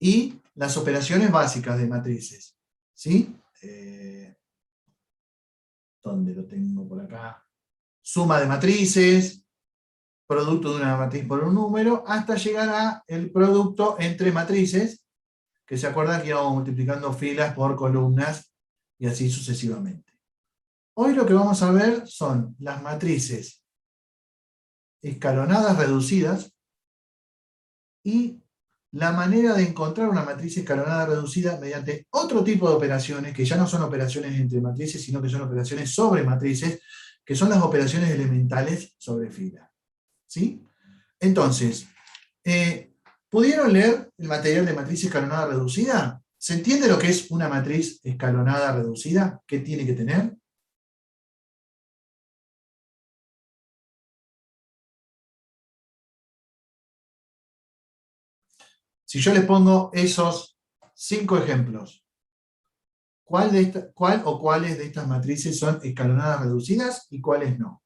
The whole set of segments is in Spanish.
y las operaciones básicas de matrices. ¿Sí? ¿Dónde lo tengo por acá? Suma de matrices, producto de una matriz por un número, hasta llegar a el producto entre matrices, que se acuerdan que íbamos multiplicando filas por columnas y así sucesivamente. Hoy lo que vamos a ver son las matrices escalonadas reducidas y la manera de encontrar una matriz escalonada reducida mediante otro tipo de operaciones, que ya no son operaciones entre matrices, sino que son operaciones sobre matrices, que son las operaciones elementales sobre fila. ¿Sí? Entonces, ¿pudieron leer el material de matriz escalonada reducida? ¿Se entiende lo que es una matriz escalonada reducida? ¿Qué tiene que tener? Si yo les pongo esos 5 ejemplos, ¿cuál o cuáles de estas matrices son escalonadas reducidas y cuáles no?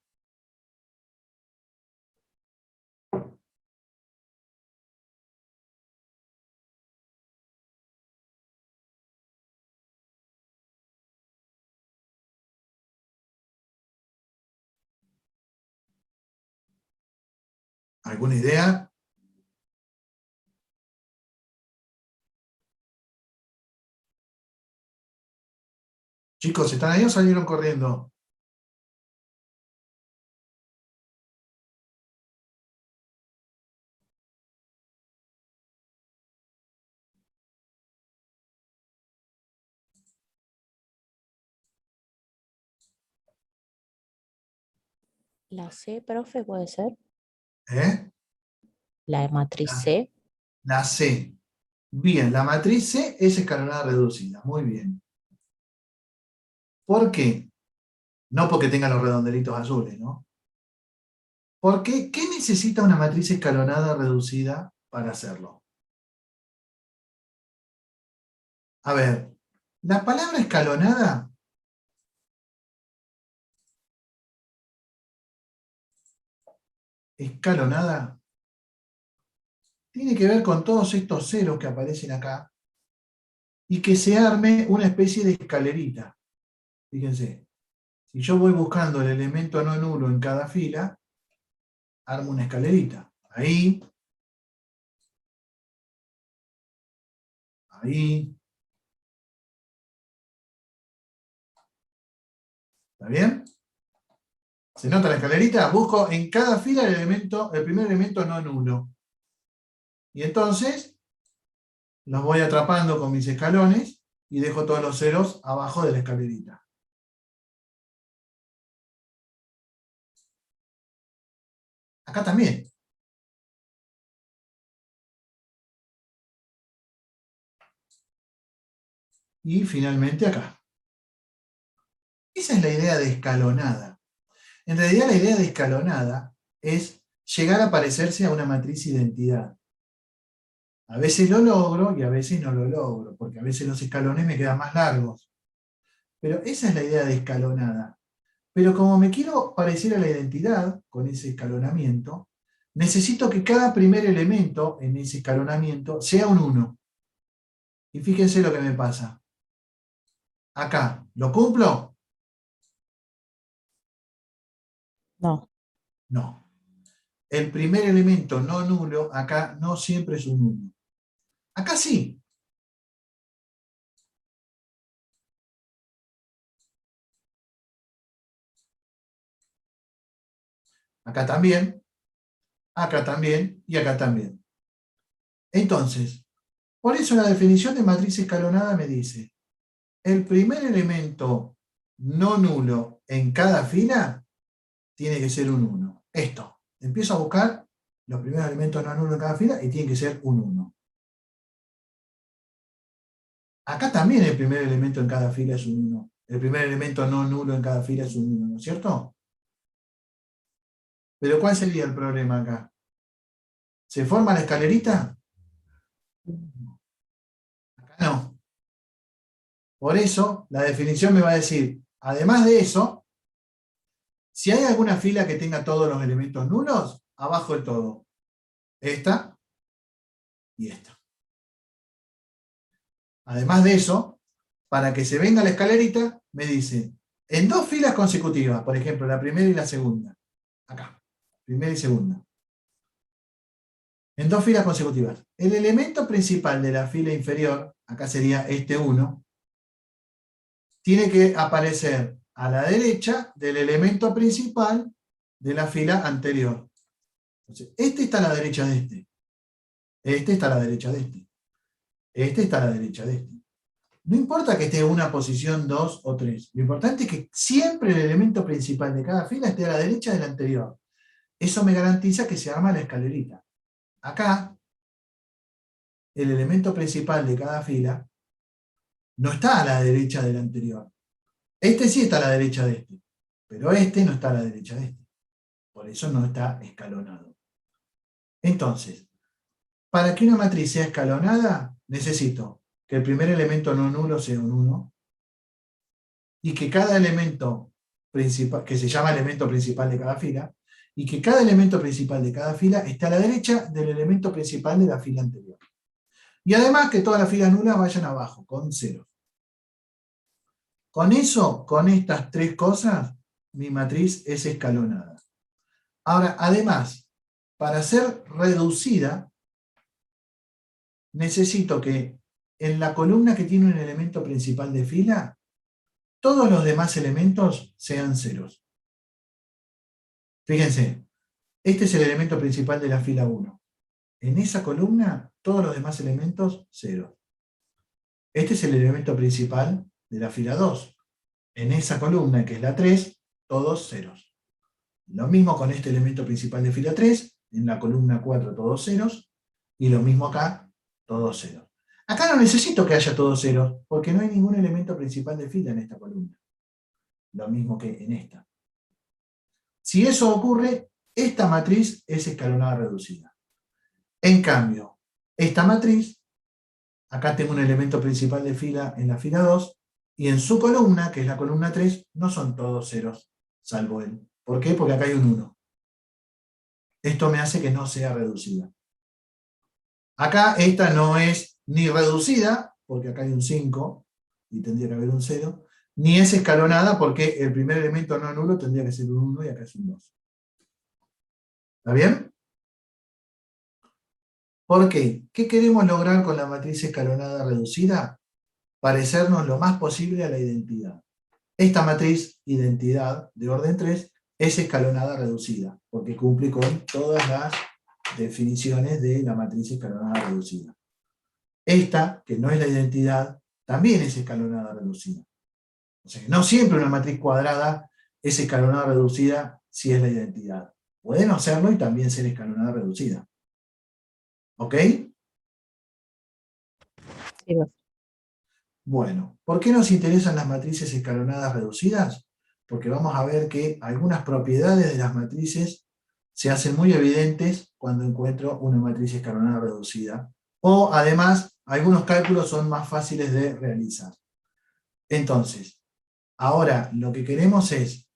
¿Alguna idea? Chicos, ¿están ahí o salieron corriendo? La C, profe, puede ser. ¿Eh? La matriz La, C. la C. Bien, la matriz C es escalonada reducida. Muy bien. ¿Por qué? No porque tenga los redondelitos azules, ¿no? ¿Por qué? ¿Qué necesita una matriz escalonada reducida para hacerlo? A ver, la palabra escalonada, tiene que ver con todos estos ceros que aparecen acá y que se arme una especie de escalerita. Fíjense, si yo voy buscando el elemento no nulo en cada fila, armo una escalerita. Ahí, ahí. ¿Está bien? ¿Se nota la escalerita? Busco en cada fila el primer elemento no nulo. Y entonces los voy atrapando con mis escalones y dejo todos los ceros abajo de la escalerita. Acá también. Y finalmente acá. Esa es la idea de escalonada. En realidad la idea de escalonada es llegar a parecerse a una matriz identidad. A veces lo logro y a veces no lo logro, porque a veces los escalones me quedan más largos. Pero esa es la idea de escalonada. Pero como me quiero parecer a la identidad con ese escalonamiento, necesito que cada primer elemento en ese escalonamiento sea un 1. Y fíjense lo que me pasa. Acá, ¿lo cumplo? No. No. El primer elemento no nulo acá no siempre es un 1. Acá sí. Acá también, acá también y acá también. Entonces, por eso la definición de matriz escalonada me dice, el primer elemento no nulo en cada fila tiene que ser un 1. Esto, empiezo a buscar los primeros elementos no nulos en cada fila y tiene que ser un 1. Acá también el primer elemento en cada fila es un 1. El primer elemento no nulo en cada fila es un 1, ¿no es cierto? Pero ¿cuál sería el problema acá? ¿Se forma la escalerita? Acá no. Por eso, la definición me va a decir, además de eso, si hay alguna fila que tenga todos los elementos nulos, abajo del todo. Esta y esta. además de eso, para que se venga la escalerita, me dice, en 2 filas consecutivas, por ejemplo, la primera y la segunda. Acá, primera y segunda. En 2 filas consecutivas. El elemento principal de la fila inferior, acá sería este 1, tiene que aparecer a la derecha del elemento principal de la fila anterior. Entonces, este está a la derecha de este. Este está a la derecha de este. Este está a la derecha de este. No importa que esté en una posición 2 o 3. Lo importante es que siempre el elemento principal de cada fila esté a la derecha del anterior. Eso me garantiza que se arma la escalerita. Acá, el elemento principal de cada fila no está a la derecha del anterior. Este sí está a la derecha de este, pero este no está a la derecha de este. Por eso no está escalonado. Entonces, para que una matriz sea escalonada, necesito que el primer elemento no nulo sea un 1, y que cada elemento principal, que se llama elemento principal de cada fila, y que cada elemento principal de cada fila esté a la derecha del elemento principal de la fila anterior. Y además que todas las filas nulas vayan abajo, con 0. Con eso, con estas 3 cosas, mi matriz es escalonada. Ahora, además, para ser reducida, necesito que en la columna que tiene un elemento principal de fila, todos los demás elementos sean ceros. Fíjense, este es el elemento principal de la fila 1. En esa columna, todos los demás elementos, 0. Este es el elemento principal de la fila 2. En esa columna, que es la 3, todos ceros. Lo mismo con este elemento principal de fila 3, en la columna 4 todos ceros, y lo mismo acá, todos ceros. Acá no necesito que haya todos ceros, porque no hay ningún elemento principal de fila en esta columna. Lo mismo que en esta. Si eso ocurre, esta matriz es escalonada reducida. En cambio, esta matriz, acá tengo un elemento principal de fila en la fila 2, y en su columna, que es la columna 3, no son todos ceros, salvo él. ¿Por qué? Porque acá hay un 1. Esto me hace que no sea reducida. Acá esta no es ni reducida, porque acá hay un 5, y tendría que haber un 0, ni es escalonada, porque el primer elemento no nulo tendría que ser un 1, y acá es un 2. ¿Está bien? ¿Por qué? ¿Qué queremos lograr con la matriz escalonada reducida? Parecernos lo más posible a la identidad. Esta matriz, identidad de orden 3, es escalonada reducida, porque cumple con todas las definiciones de la matriz escalonada reducida. Esta, que no es la identidad, también es escalonada reducida. O sea, que no siempre una matriz cuadrada es escalonada reducida si es la identidad. Puede no serlo y también ser escalonada reducida. ¿Ok? Sí, profe. Bueno, ¿por qué nos interesan las matrices escalonadas reducidas? Porque vamos a ver que algunas propiedades de las matrices se hacen muy evidentes cuando encuentro una matriz escalonada reducida. O, además, algunos cálculos son más fáciles de realizar. Entonces, ahora lo que queremos es,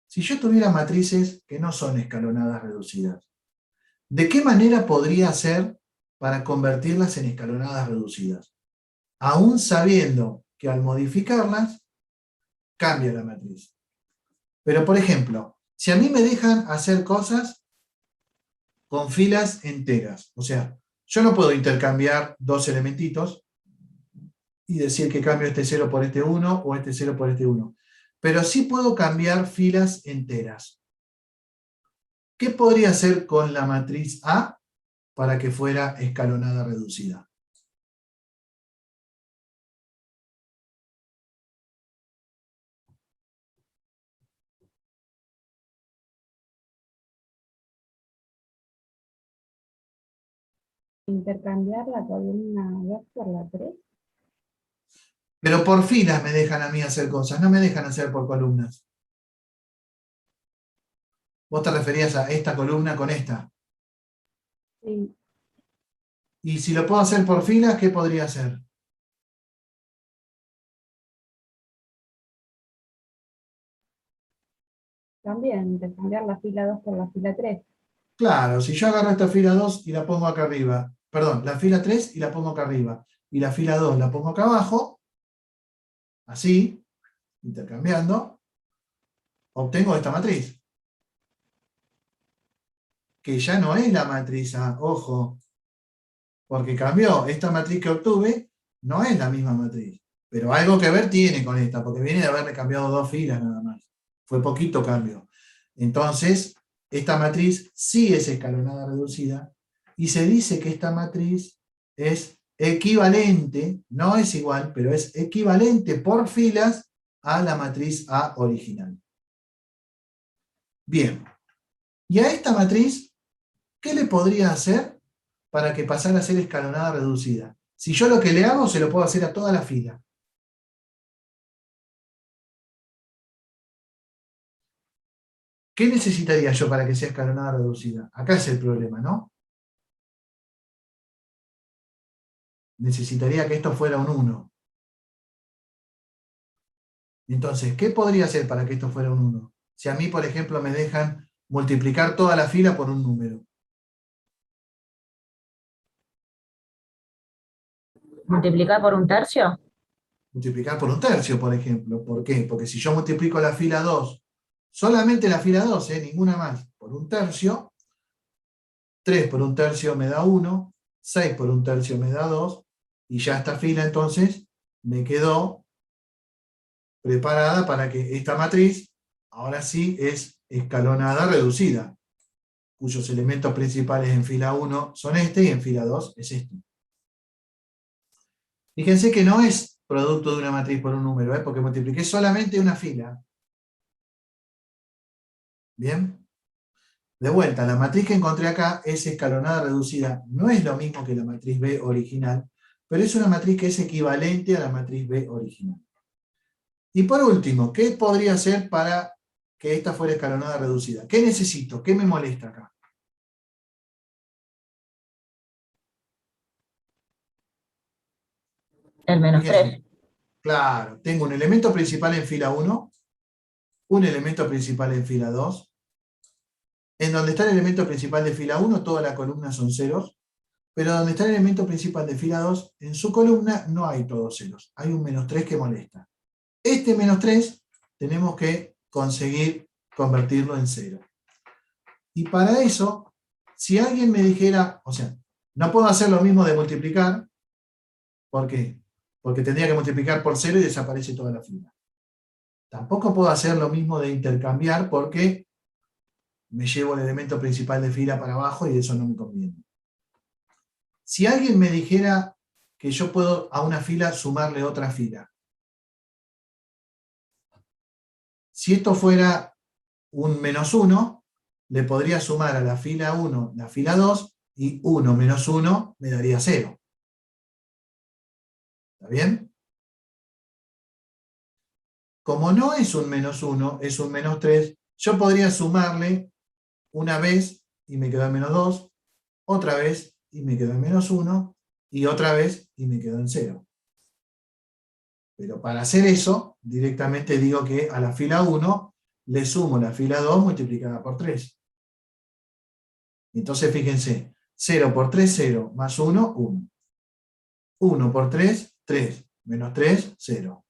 si yo tuviera matrices que no son escalonadas reducidas, ¿de qué manera podría hacer para convertirlas en escalonadas reducidas? Aún sabiendo que al modificarlas, cambia la matriz. Pero, por ejemplo, si a mí me dejan hacer cosas con filas enteras, o sea, yo no puedo intercambiar 2 elementitos y decir que cambio este 0 por este 1 o este 0 por este 1. Pero sí puedo cambiar filas enteras. ¿Qué podría hacer con la matriz A para que fuera escalonada reducida? Intercambiar la columna 2 por la 3. Pero por filas me dejan a mí hacer cosas, no me dejan hacer por columnas. Vos te referías a esta columna con esta. Sí, Y si lo puedo hacer por filas, ¿qué podría hacer? también intercambiar la fila 2 por la fila 3. Claro, si yo agarro esta fila 2 y la pongo acá arriba, perdón, la fila 3 y la pongo acá arriba, y la fila 2 la pongo acá abajo, así, intercambiando, obtengo esta matriz. Que ya no es la matriz A, ojo, porque cambió. Esta matriz que obtuve no es la misma matriz, pero algo que ver tiene con esta, porque viene de haberle cambiado 2 filas nada más. Fue poquito cambio. Entonces, esta matriz sí es escalonada reducida, y se dice que esta matriz es equivalente, no es igual, pero es equivalente por filas a la matriz A original. Bien. Y a esta matriz, ¿qué le podría hacer para que pasara a ser escalonada reducida? Si yo lo que le hago, se lo puedo hacer a toda la fila. ¿Qué necesitaría yo para que sea escalonada reducida? Acá es el problema, ¿no? Necesitaría que esto fuera un 1. Entonces, ¿qué podría hacer para que esto fuera un 1? Si a mí, por ejemplo, me dejan multiplicar toda la fila por un número. ¿Multiplicar por un tercio? Multiplicar por un tercio, por ejemplo. ¿Por qué? Porque si yo multiplico la fila 2, solamente la fila 2, ninguna más, por un tercio, 3 por un tercio me da 1, 6 por un tercio me da 2, y ya esta fila entonces me quedó preparada para que esta matriz, ahora sí, es escalonada reducida, cuyos elementos principales en fila 1 son este, y en fila 2 es este. Fíjense que no es producto de una matriz por un número, porque multipliqué solamente una fila. ¿Bien? De vuelta, la matriz que encontré acá es escalonada reducida. No es lo mismo que la matriz B original, pero es una matriz que es equivalente a la matriz B original. Y por último, ¿qué podría hacer para que esta fuera escalonada reducida? ¿Qué necesito? ¿Qué me molesta acá? El menos Fíjense. 3. Claro, tengo un elemento principal en fila 1, un elemento principal en fila 2. En donde está el elemento principal de fila 1, toda la columna son ceros, pero donde está el elemento principal de fila 2, en su columna no hay todos ceros, hay un menos 3 que molesta. Este menos 3 tenemos que conseguir convertirlo en 0. Y para eso, si alguien me dijera, o sea, no puedo hacer lo mismo de multiplicar, ¿por qué? Porque tendría que multiplicar por 0 y desaparece toda la fila. Tampoco puedo hacer lo mismo de intercambiar, porque me llevo el elemento principal de fila para abajo y eso no me conviene. Si alguien me dijera que yo puedo a una fila sumarle otra fila, si esto fuera un menos 1, le podría sumar a la fila 1 la fila 2, y 1 menos 1 me daría 0. ¿Está bien? Como no es un menos 1, es un menos 3, yo podría sumarle una vez y me quedó en menos 2, otra vez y me quedó en menos 1, y otra vez y me quedó en 0. Pero para hacer eso, directamente digo que a la fila 1 le sumo la fila 2 multiplicada por 3. Entonces fíjense, 0 por 3, 0, más 1, 1. 1 por 3, 3, menos 3, 0.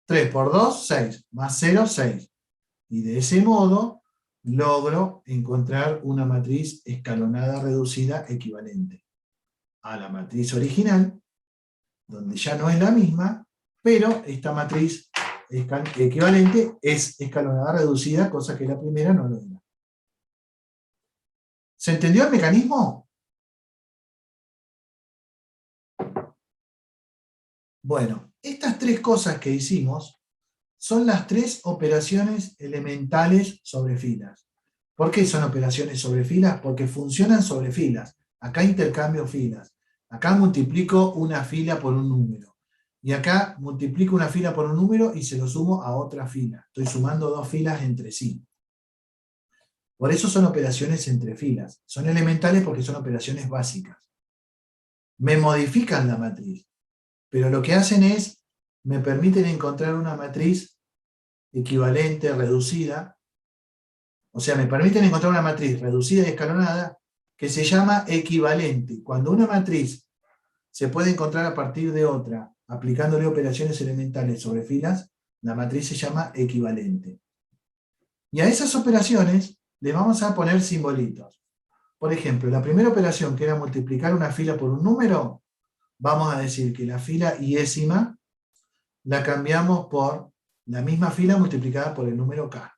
3 por 2, 6, más 0, 6. Y de ese modo logro encontrar una matriz escalonada reducida equivalente a la matriz original, donde ya no es la misma, pero esta matriz equivalente es escalonada reducida, cosa que la primera no lo era. ¿Se entendió el mecanismo? Bueno, estas tres cosas que hicimos son las tres operaciones elementales sobre filas. ¿Por qué son operaciones sobre filas? Porque funcionan sobre filas. Acá intercambio filas. Acá multiplico una fila por un número. Y acá multiplico una fila por un número y se lo sumo a otra fila. Estoy sumando dos filas entre sí. Por eso son operaciones entre filas. Son elementales porque son operaciones básicas. Me modifican la matriz, pero lo que hacen es, me permiten encontrar una matriz equivalente, reducida. O sea, me permiten encontrar una matriz reducida y escalonada que se llama equivalente. Cuando una matriz se puede encontrar a partir de otra, aplicándole operaciones elementales sobre filas, la matriz se llama equivalente. Y a esas operaciones le vamos a poner simbolitos. Por ejemplo, la primera operación, que era multiplicar una fila por un número, vamos a decir que la fila iésima la cambiamos por la misma fila multiplicada por el número k.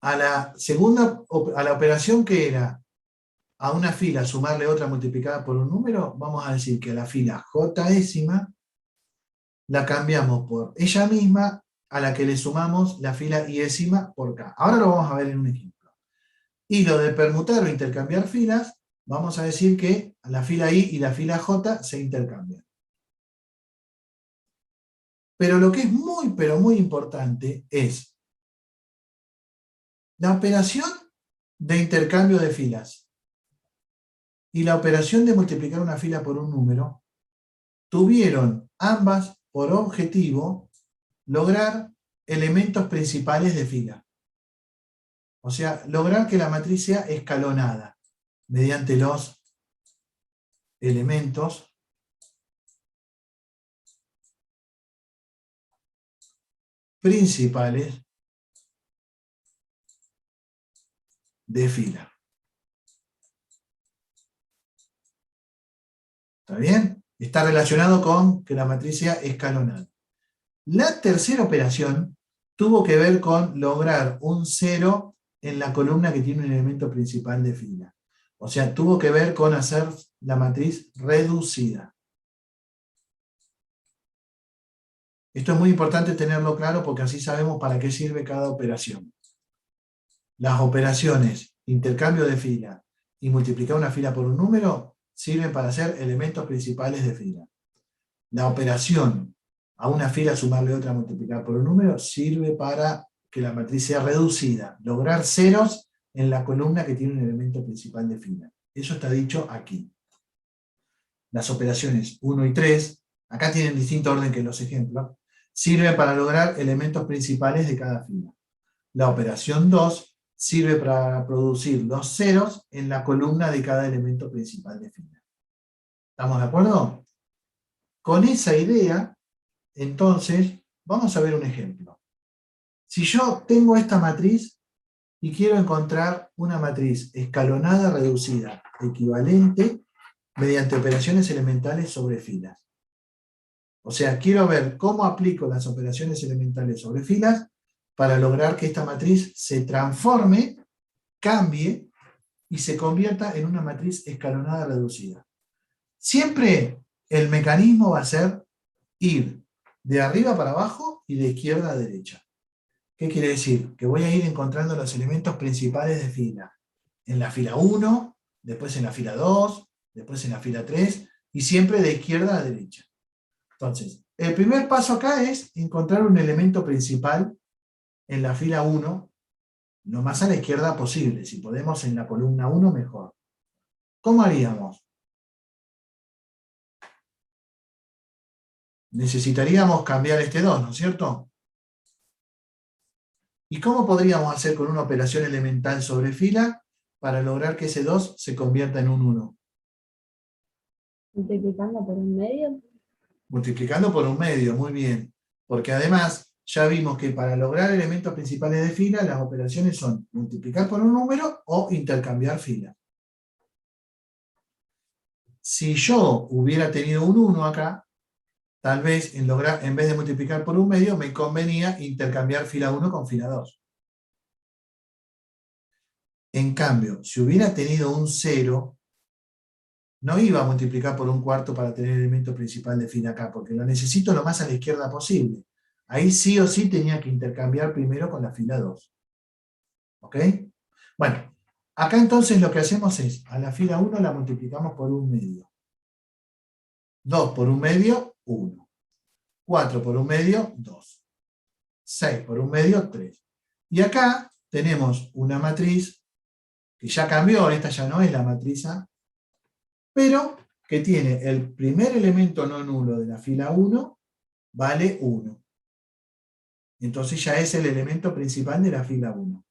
A la operación que era a una fila sumarle otra multiplicada por un número, vamos a decir que a la fila jésima la cambiamos por ella misma, a la que le sumamos la fila iésima por k. Ahora lo vamos a ver en un ejemplo. Y lo de permutar o intercambiar filas, vamos a decir que la fila i y la fila j se intercambian. Pero lo que es muy, pero muy importante es la operación de intercambio de filas y la operación de multiplicar una fila por un número tuvieron ambas por objetivo lograr elementos principales de fila. O sea, lograr que la matriz sea escalonada mediante los elementos principales de fila. ¿Está bien? Está relacionado con que la matriz sea escalonada. La tercera operación tuvo que ver con lograr un 0 en la columna que tiene un elemento principal de fila. O sea, tuvo que ver con hacer la matriz reducida. Esto es muy importante tenerlo claro porque así sabemos para qué sirve cada operación. Las operaciones intercambio de fila y multiplicar una fila por un número sirven para hacer elementos principales de fila. La operación a una fila sumarle otra multiplicar por un número sirve para que la matriz sea reducida, lograr ceros en la columna que tiene un elemento principal de fila. Eso está dicho aquí. Las operaciones 1 y 3, acá tienen distinto orden que los ejemplos, sirven para lograr elementos principales de cada fila. La operación 2 sirve para producir los ceros en la columna de cada elemento principal de fila. ¿Estamos de acuerdo? Con esa idea, entonces, vamos a ver un ejemplo. Si yo tengo esta matriz y quiero encontrar una matriz escalonada reducida equivalente mediante operaciones elementales sobre filas. O sea, quiero ver cómo aplico las operaciones elementales sobre filas para lograr que esta matriz se transforme, cambie y se convierta en una matriz escalonada reducida. Siempre el mecanismo va a ser ir de arriba para abajo y de izquierda a derecha. ¿Qué quiere decir? Que voy a ir encontrando los elementos principales de fila. En la fila 1, después en la fila 2, después en la fila 3, y siempre de izquierda a derecha. Entonces, el primer paso acá es encontrar un elemento principal en la fila 1, lo más a la izquierda posible. Si podemos en la columna 1, mejor. ¿Cómo haríamos? Necesitaríamos cambiar este 2, ¿no es cierto? ¿Y cómo podríamos hacer con una operación elemental sobre fila para lograr que ese 2 se convierta en un 1? Multiplicando por un medio. Multiplicando por un medio, muy bien. Porque además ya vimos que para lograr elementos principales de fila, las operaciones son multiplicar por un número o intercambiar filas. Si yo hubiera tenido un 1 acá, tal vez en vez de multiplicar por un medio, me convenía intercambiar fila 1 con fila 2. En cambio, si hubiera tenido un 0, no iba a multiplicar por un cuarto para tener el elemento principal de fila acá, porque lo necesito lo más a la izquierda posible. Ahí sí o sí tenía que intercambiar primero con la fila 2. ¿Ok? Bueno, acá entonces lo que hacemos es, a la fila 1 la multiplicamos por un medio. 2 por un medio, 1. 4 por un medio, 2. 6 por un medio, 3. Y acá tenemos una matriz que ya cambió, esta ya no es la matriz A, pero que tiene el primer elemento no nulo de la fila 1, vale 1. Entonces ya es el elemento principal de la fila 1.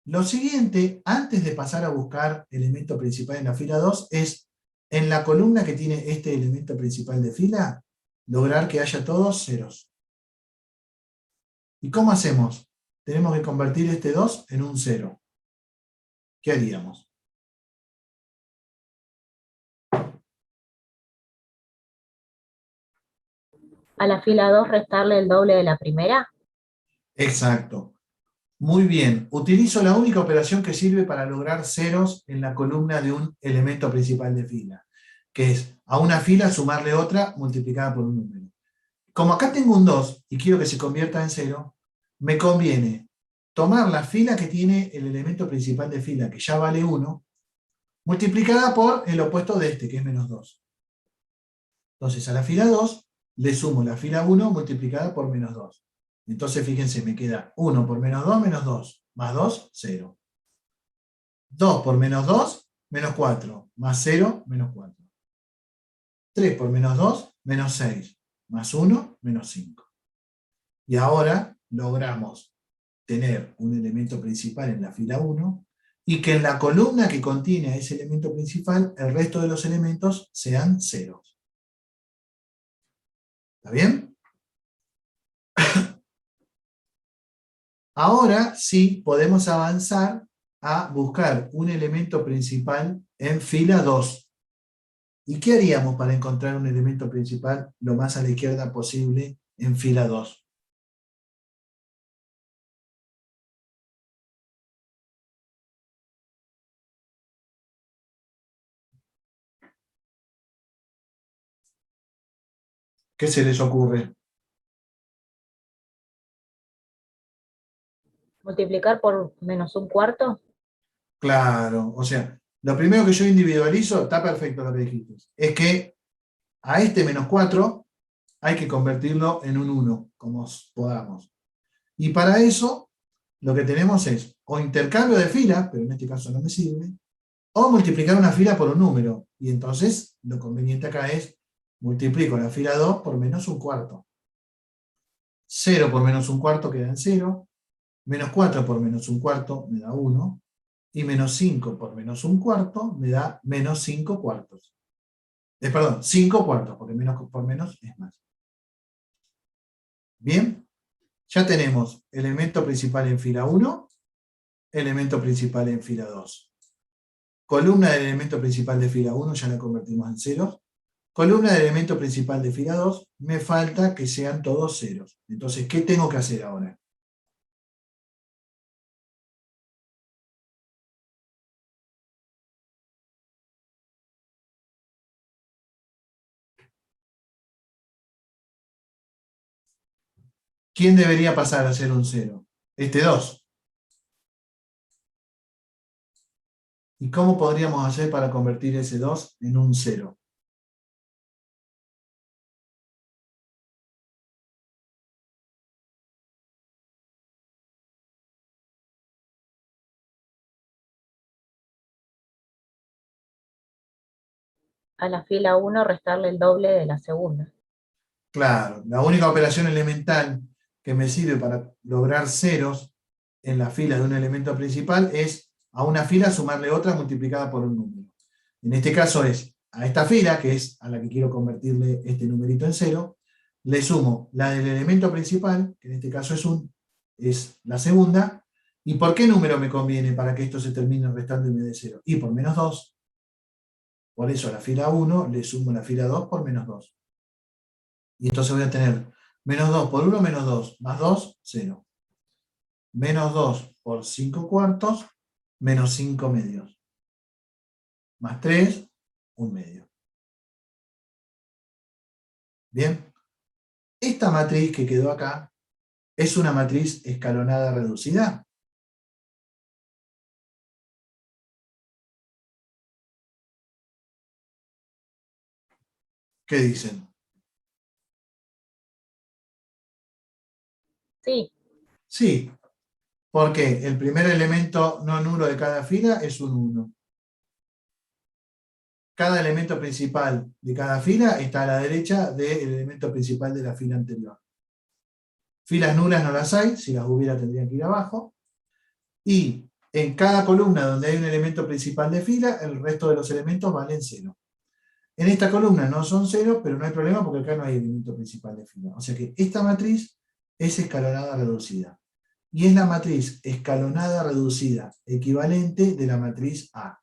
Lo siguiente, antes de pasar a buscar elemento principal en la fila 2, es en la columna que tiene este elemento principal de fila, lograr que haya todos ceros. ¿Y cómo hacemos? Tenemos que convertir este 2 en un 0. ¿Qué haríamos? A la fila 2 restarle el doble de la primera. Exacto. Muy bien. Utilizo la única operación que sirve para lograr ceros en la columna de un elemento principal de fila, que es a una fila sumarle otra multiplicada por un número. Como acá tengo un 2 y quiero que se convierta en 0, me conviene tomar la fila que tiene el elemento principal de fila, que ya vale 1, multiplicada por el opuesto de este, que es menos 2. Entonces a la fila 2 le sumo la fila 1 multiplicada por menos 2. Entonces fíjense, me queda 1 por menos 2, más 2, 0. 2 por menos 2, menos 4, más 0, menos 4. 3 por menos 2, menos 6, más 1, menos 5. Y ahora logramos tener un elemento principal en la fila 1 y que en la columna que contiene a ese elemento principal, el resto de los elementos sean ceros. ¿Está bien? Ahora sí podemos avanzar a buscar un elemento principal en fila 2. ¿Y qué haríamos para encontrar un elemento principal lo más a la izquierda posible en fila 2? ¿Qué se les ocurre? Multiplicar por menos un cuarto. Claro, o sea, lo primero que yo individualizo, está perfecto lo que dijiste, es que a este menos 4 hay que convertirlo en un 1, como podamos. Y para eso, lo que tenemos es o intercambio de filas, pero en este caso no me sirve, o multiplicar una fila por un número. Y entonces, lo conveniente acá es, multiplico la fila 2 por menos un cuarto. 0 por menos un cuarto queda en 0, menos 4 por menos un cuarto me da 1, y menos 5 por menos un cuarto me da menos 5 cuartos. Perdón, 5 cuartos, porque menos por menos es más. Bien, ya tenemos elemento principal en fila 1, elemento principal en fila 2. Columna del elemento principal de fila 1 ya la convertimos en ceros. Columna del elemento principal de fila 2, me falta que sean todos ceros. Entonces, ¿qué tengo que hacer ahora? ¿Quién debería pasar a ser un 0? Este 2. ¿Y cómo podríamos hacer para convertir ese 2 en un 0? A la fila 1 restarle el doble de la segunda. Claro, la única operación elemental que me sirve para lograr ceros en la fila de un elemento principal es a una fila sumarle otra multiplicada por un número. En este caso es a esta fila, que es a la que quiero convertirle este numerito en 0, le sumo la del elemento principal, que en este caso es la segunda. ¿Y por qué número me conviene para que esto se termine restando y me dé 0? Y por menos 2. Por eso a la fila 1 le sumo la fila 2 por menos 2. Y entonces voy a tener menos 2 por 1, menos 2, más 2, 0. Menos 2 por 5 cuartos, menos 5 medios. Más 3, 1 medio. Bien. Esta matriz que quedó acá es una matriz escalonada reducida. ¿Qué dicen? Sí. Sí, porque el primer elemento no nulo de cada fila es un 1. Cada elemento principal de cada fila está a la derecha del elemento principal de la fila anterior. Filas nulas no las hay, si las hubiera tendrían que ir abajo. Y en cada columna donde hay un elemento principal de fila, el resto de los elementos valen 0. En esta columna no son 0, pero no hay problema porque acá no hay elemento principal de fila. O sea que esta matriz es escalonada reducida. Y es la matriz escalonada reducida equivalente de la matriz A.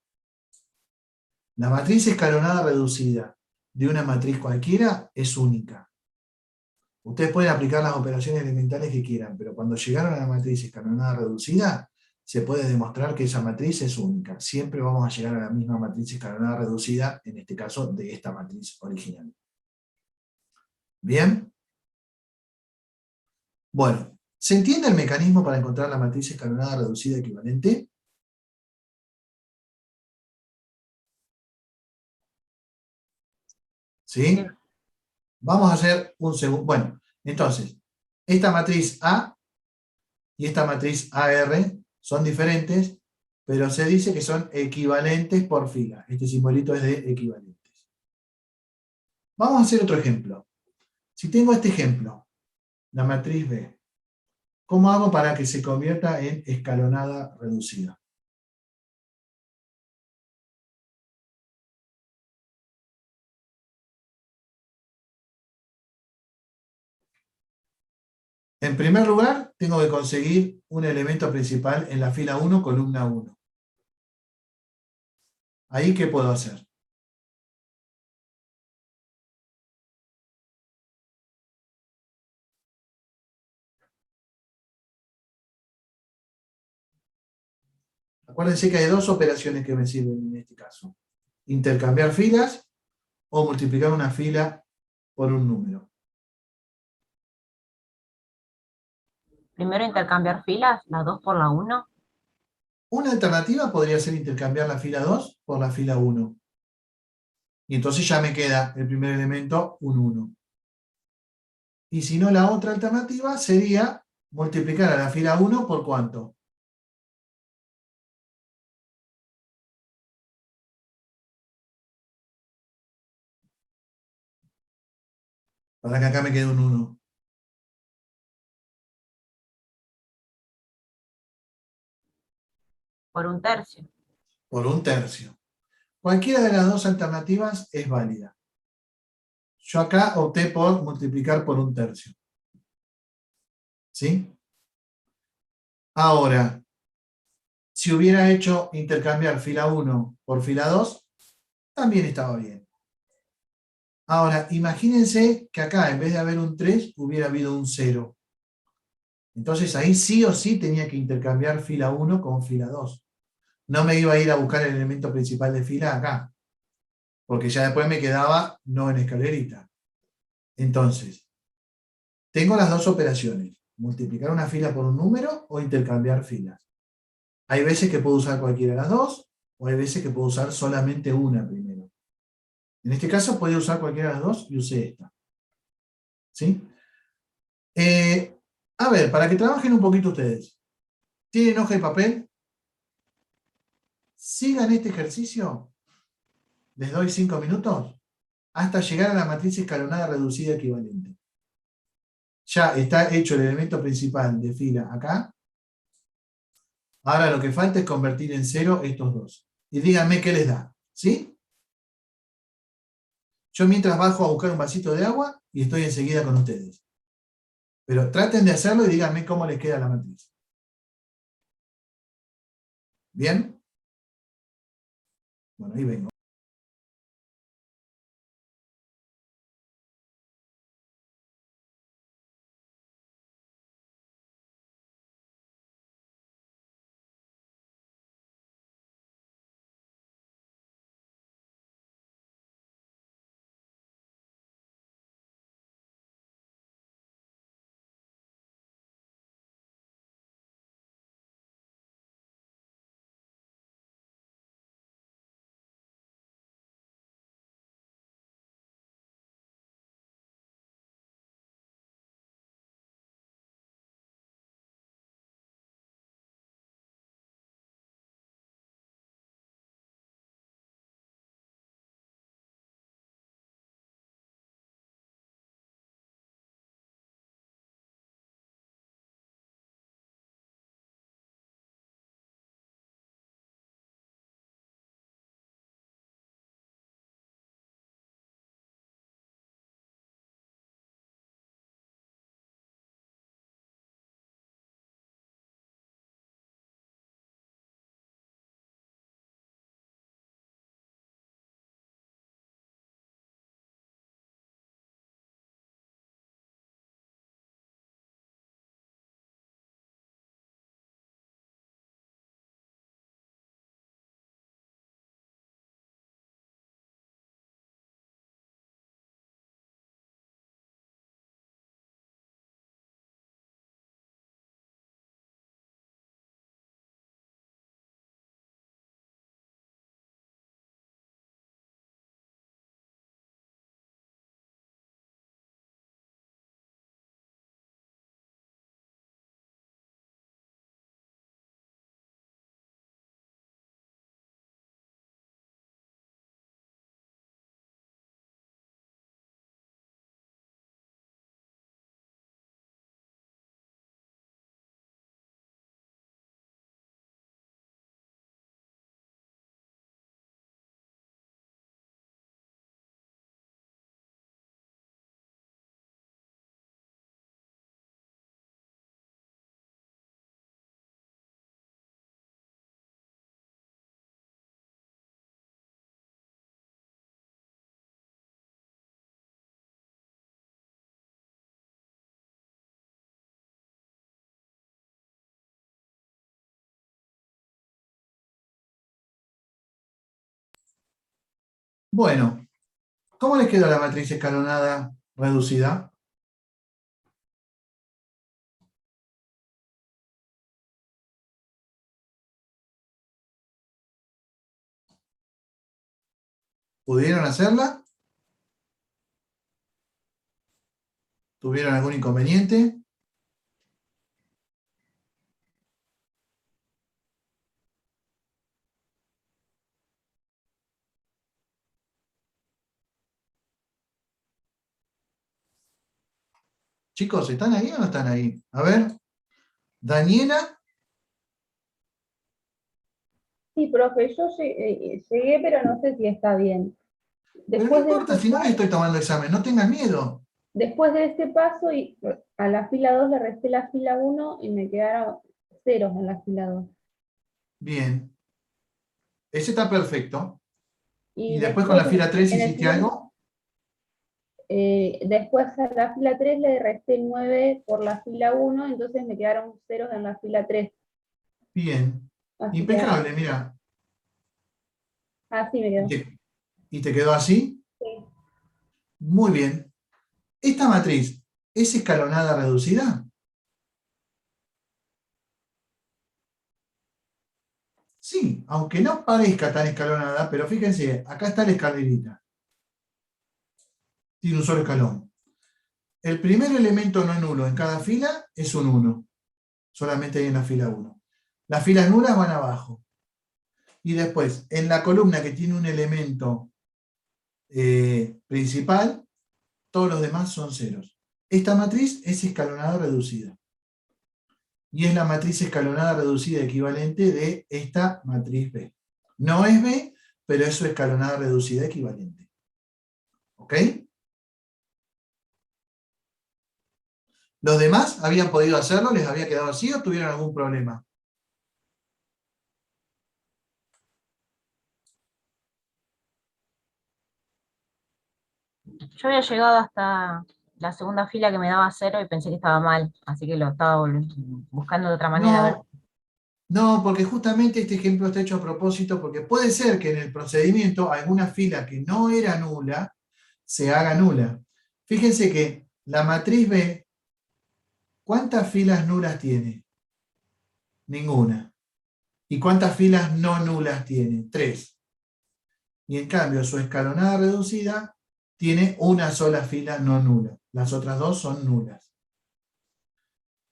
La matriz escalonada reducida de una matriz cualquiera es única. Ustedes pueden aplicar las operaciones elementales que quieran, pero cuando llegaron a la matriz escalonada reducida, se puede demostrar que esa matriz es única. Siempre vamos a llegar a la misma matriz escalonada reducida, en este caso de esta matriz original. ¿Bien? Bueno, ¿se entiende el mecanismo para encontrar la matriz escalonada reducida equivalente? ¿Sí? Vamos a hacer un segundo. Bueno, entonces, esta matriz A y esta matriz AR son diferentes, pero se dice que son equivalentes por fila. Este simbolito es de equivalentes. Vamos a hacer otro ejemplo. Si tengo este ejemplo, la matriz B, ¿cómo hago para que se convierta en escalonada reducida? En primer lugar, tengo que conseguir un elemento principal en la fila 1, columna 1. ¿Ahí qué puedo hacer? Acuérdense que hay dos operaciones que me sirven en este caso. Intercambiar filas o multiplicar una fila por un número. Primero intercambiar filas, la 2 por la 1. Una alternativa podría ser intercambiar la fila 2 por la fila 1. Y entonces ya me queda el primer elemento, un 1. Y si no, la otra alternativa sería multiplicar a la fila 1 por ¿cuánto? Para que acá me quede un 1. Por un tercio. Por un tercio. Cualquiera de las dos alternativas es válida. Yo acá opté por multiplicar por un tercio. ¿Sí? Ahora, si hubiera hecho intercambiar fila 1 por fila 2, también estaba bien. Ahora, imagínense que acá, en vez de haber un 3, hubiera habido un 0. Entonces ahí sí o sí tenía que intercambiar fila 1 con fila 2. No me iba a ir a buscar el elemento principal de fila acá, porque ya después me quedaba no en escalerita. Entonces, tengo las dos operaciones, multiplicar una fila por un número o intercambiar filas. Hay veces que puedo usar cualquiera de las dos, o hay veces que puedo usar solamente una primero. En este caso podía usar cualquiera de las dos y usé esta. ¿Sí? A ver, para que trabajen un poquito ustedes. ¿Tienen hoja y papel? Sigan este ejercicio. Les doy 5 minutos hasta llegar a la matriz escalonada reducida equivalente. Ya está hecho el elemento principal de fila acá. Ahora lo que falta es convertir en 0 estos dos. Y díganme qué les da. ¿Sí? Yo mientras bajo a buscar un vasito de agua y estoy enseguida con ustedes. Pero traten de hacerlo y díganme cómo les queda la matriz. ¿Bien? Bueno, ahí vengo. Bueno, ¿cómo les queda la matriz escalonada reducida? ¿Pudieron hacerla? ¿Tuvieron algún inconveniente? Chicos, ¿están ahí o no están ahí? A ver, Daniela. Sí, profe, yo llegué, pero no sé si está bien. Pero no importa, si no les estoy tomando examen, no tengan miedo. Después de este paso, y a la fila 2 le resté la fila 1 y me quedaron ceros en la fila 2. Bien. Ese está perfecto. ¿Y Y después con la después, fila 3 en el hiciste siguiente, algo? después a la fila 3 le resté 9 por la fila 1, entonces me quedaron ceros en la fila 3. Bien. Así que Impecable, mira. así me ¿Y quedó. te quedó así? Sí. Muy bien. ¿Esta matriz es escalonada reducida? Sí, aunque no parezca tan escalonada, pero fíjense, acá está la escalerita. Tiene un solo escalón. El primer elemento no nulo en cada fila es un 1. Solamente hay en la fila 1. Las filas nulas van abajo. Y después, en la columna que tiene un elemento principal, todos los demás son ceros. Esta matriz es escalonada reducida. Y es la matriz escalonada reducida equivalente de esta matriz B. No es B, pero es su escalonada reducida equivalente. ¿Ok? ¿Los demás habían podido hacerlo? ¿Les había quedado así o tuvieron algún problema? Yo había llegado hasta la segunda fila que me daba 0 y pensé que estaba mal, así que lo estaba buscando de otra manera. A ver. No, no, porque justamente este ejemplo está hecho a propósito, porque puede ser que en el procedimiento alguna fila que no era nula se haga nula. Fíjense que la matriz B, ¿cuántas filas nulas tiene? Ninguna. ¿Y cuántas filas no nulas tiene? 3. Y en cambio su escalonada reducida tiene una sola fila no nula. Las otras dos son nulas.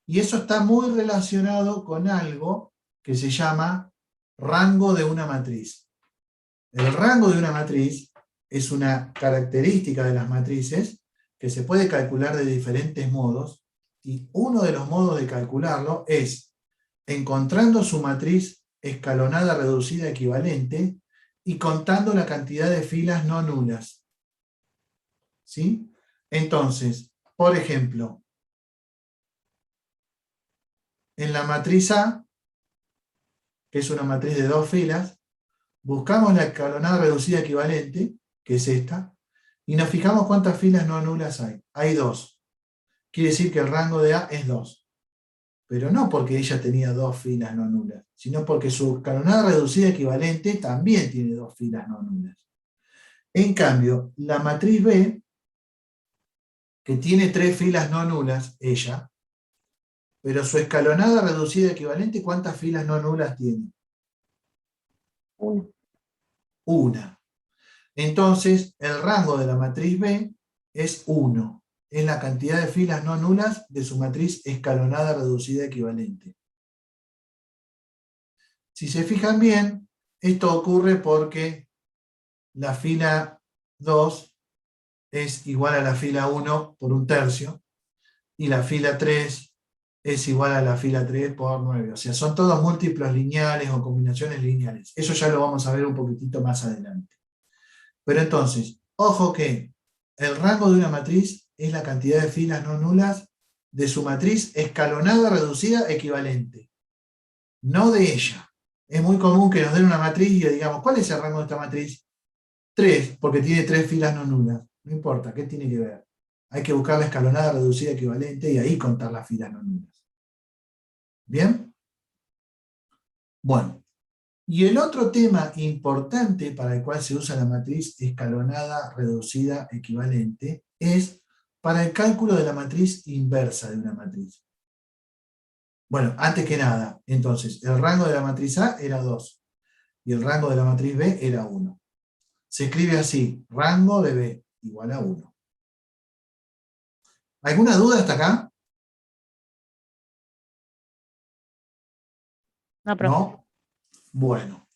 Y eso está muy relacionado con algo que se llama rango de una matriz. El rango de una matriz es una característica de las matrices que se puede calcular de diferentes modos, y uno de los modos de calcularlo es encontrando su matriz escalonada reducida equivalente y contando la cantidad de filas no nulas. ¿Sí? Entonces, por ejemplo, en la matriz A, que es una matriz de 2 filas, buscamos la escalonada reducida equivalente, que es esta, y nos fijamos cuántas filas no nulas hay. Hay 2. Quiere decir que el rango de A es 2. Pero no porque ella tenía 2 filas no nulas, sino porque su escalonada reducida equivalente también tiene 2 filas no nulas. En cambio, la matriz B, que tiene 3 filas no nulas, ella, pero su escalonada reducida equivalente, ¿cuántas filas no nulas tiene? Una. Una. Entonces, el rango de la matriz B es 1. Es la cantidad de filas no nulas de su matriz escalonada reducida equivalente. Si se fijan bien, esto ocurre porque la fila 2 es igual a la fila 1 por 1/3, y la fila 3 es igual a la fila 3 por 9. O sea, son todos múltiplos lineales o combinaciones lineales. Eso ya lo vamos a ver un poquitito más adelante. Pero entonces, ojo que el rango de una matriz es la cantidad de filas no nulas de su matriz escalonada reducida equivalente, no de ella. Es muy común que nos den una matriz y digamos, ¿cuál es el rango de esta matriz? 3, porque tiene 3 filas no nulas. No importa, ¿qué tiene que ver? Hay que buscar la escalonada reducida equivalente y ahí contar las filas no nulas. ¿Bien? Bueno, Y el otro tema importante para el cual se usa la matriz escalonada, reducida, equivalente, es para el cálculo de la matriz inversa de una matriz. Bueno, antes que nada, entonces, el rango de la matriz A era 2, y el rango de la matriz B era 1. Se escribe así, rango de B igual a 1. ¿Alguna duda hasta acá? No, profe. ¿No? Bueno.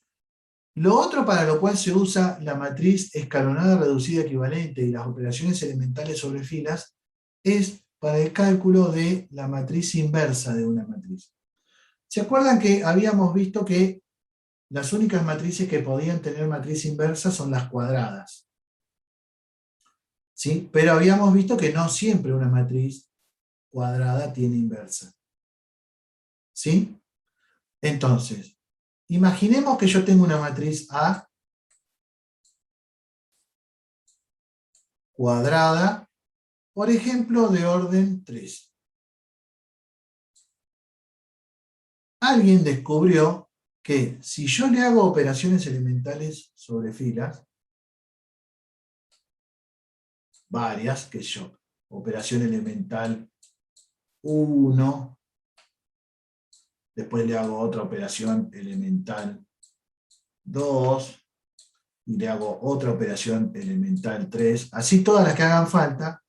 Lo otro para lo cual se usa la matriz escalonada reducida equivalente y las operaciones elementales sobre filas es para el cálculo de la matriz inversa de una matriz. ¿Se acuerdan que habíamos visto que las únicas matrices que podían tener matriz inversa son las cuadradas? ¿Sí? Pero habíamos visto que no siempre una matriz cuadrada tiene inversa. ¿Sí? Entonces, imaginemos que yo tengo una matriz A cuadrada, por ejemplo, de orden 3. Alguien descubrió que si yo le hago operaciones elementales sobre filas, varias, que yo, operación elemental 1, después le hago otra operación elemental 2, y le hago otra operación elemental 3, así todas las que hagan falta,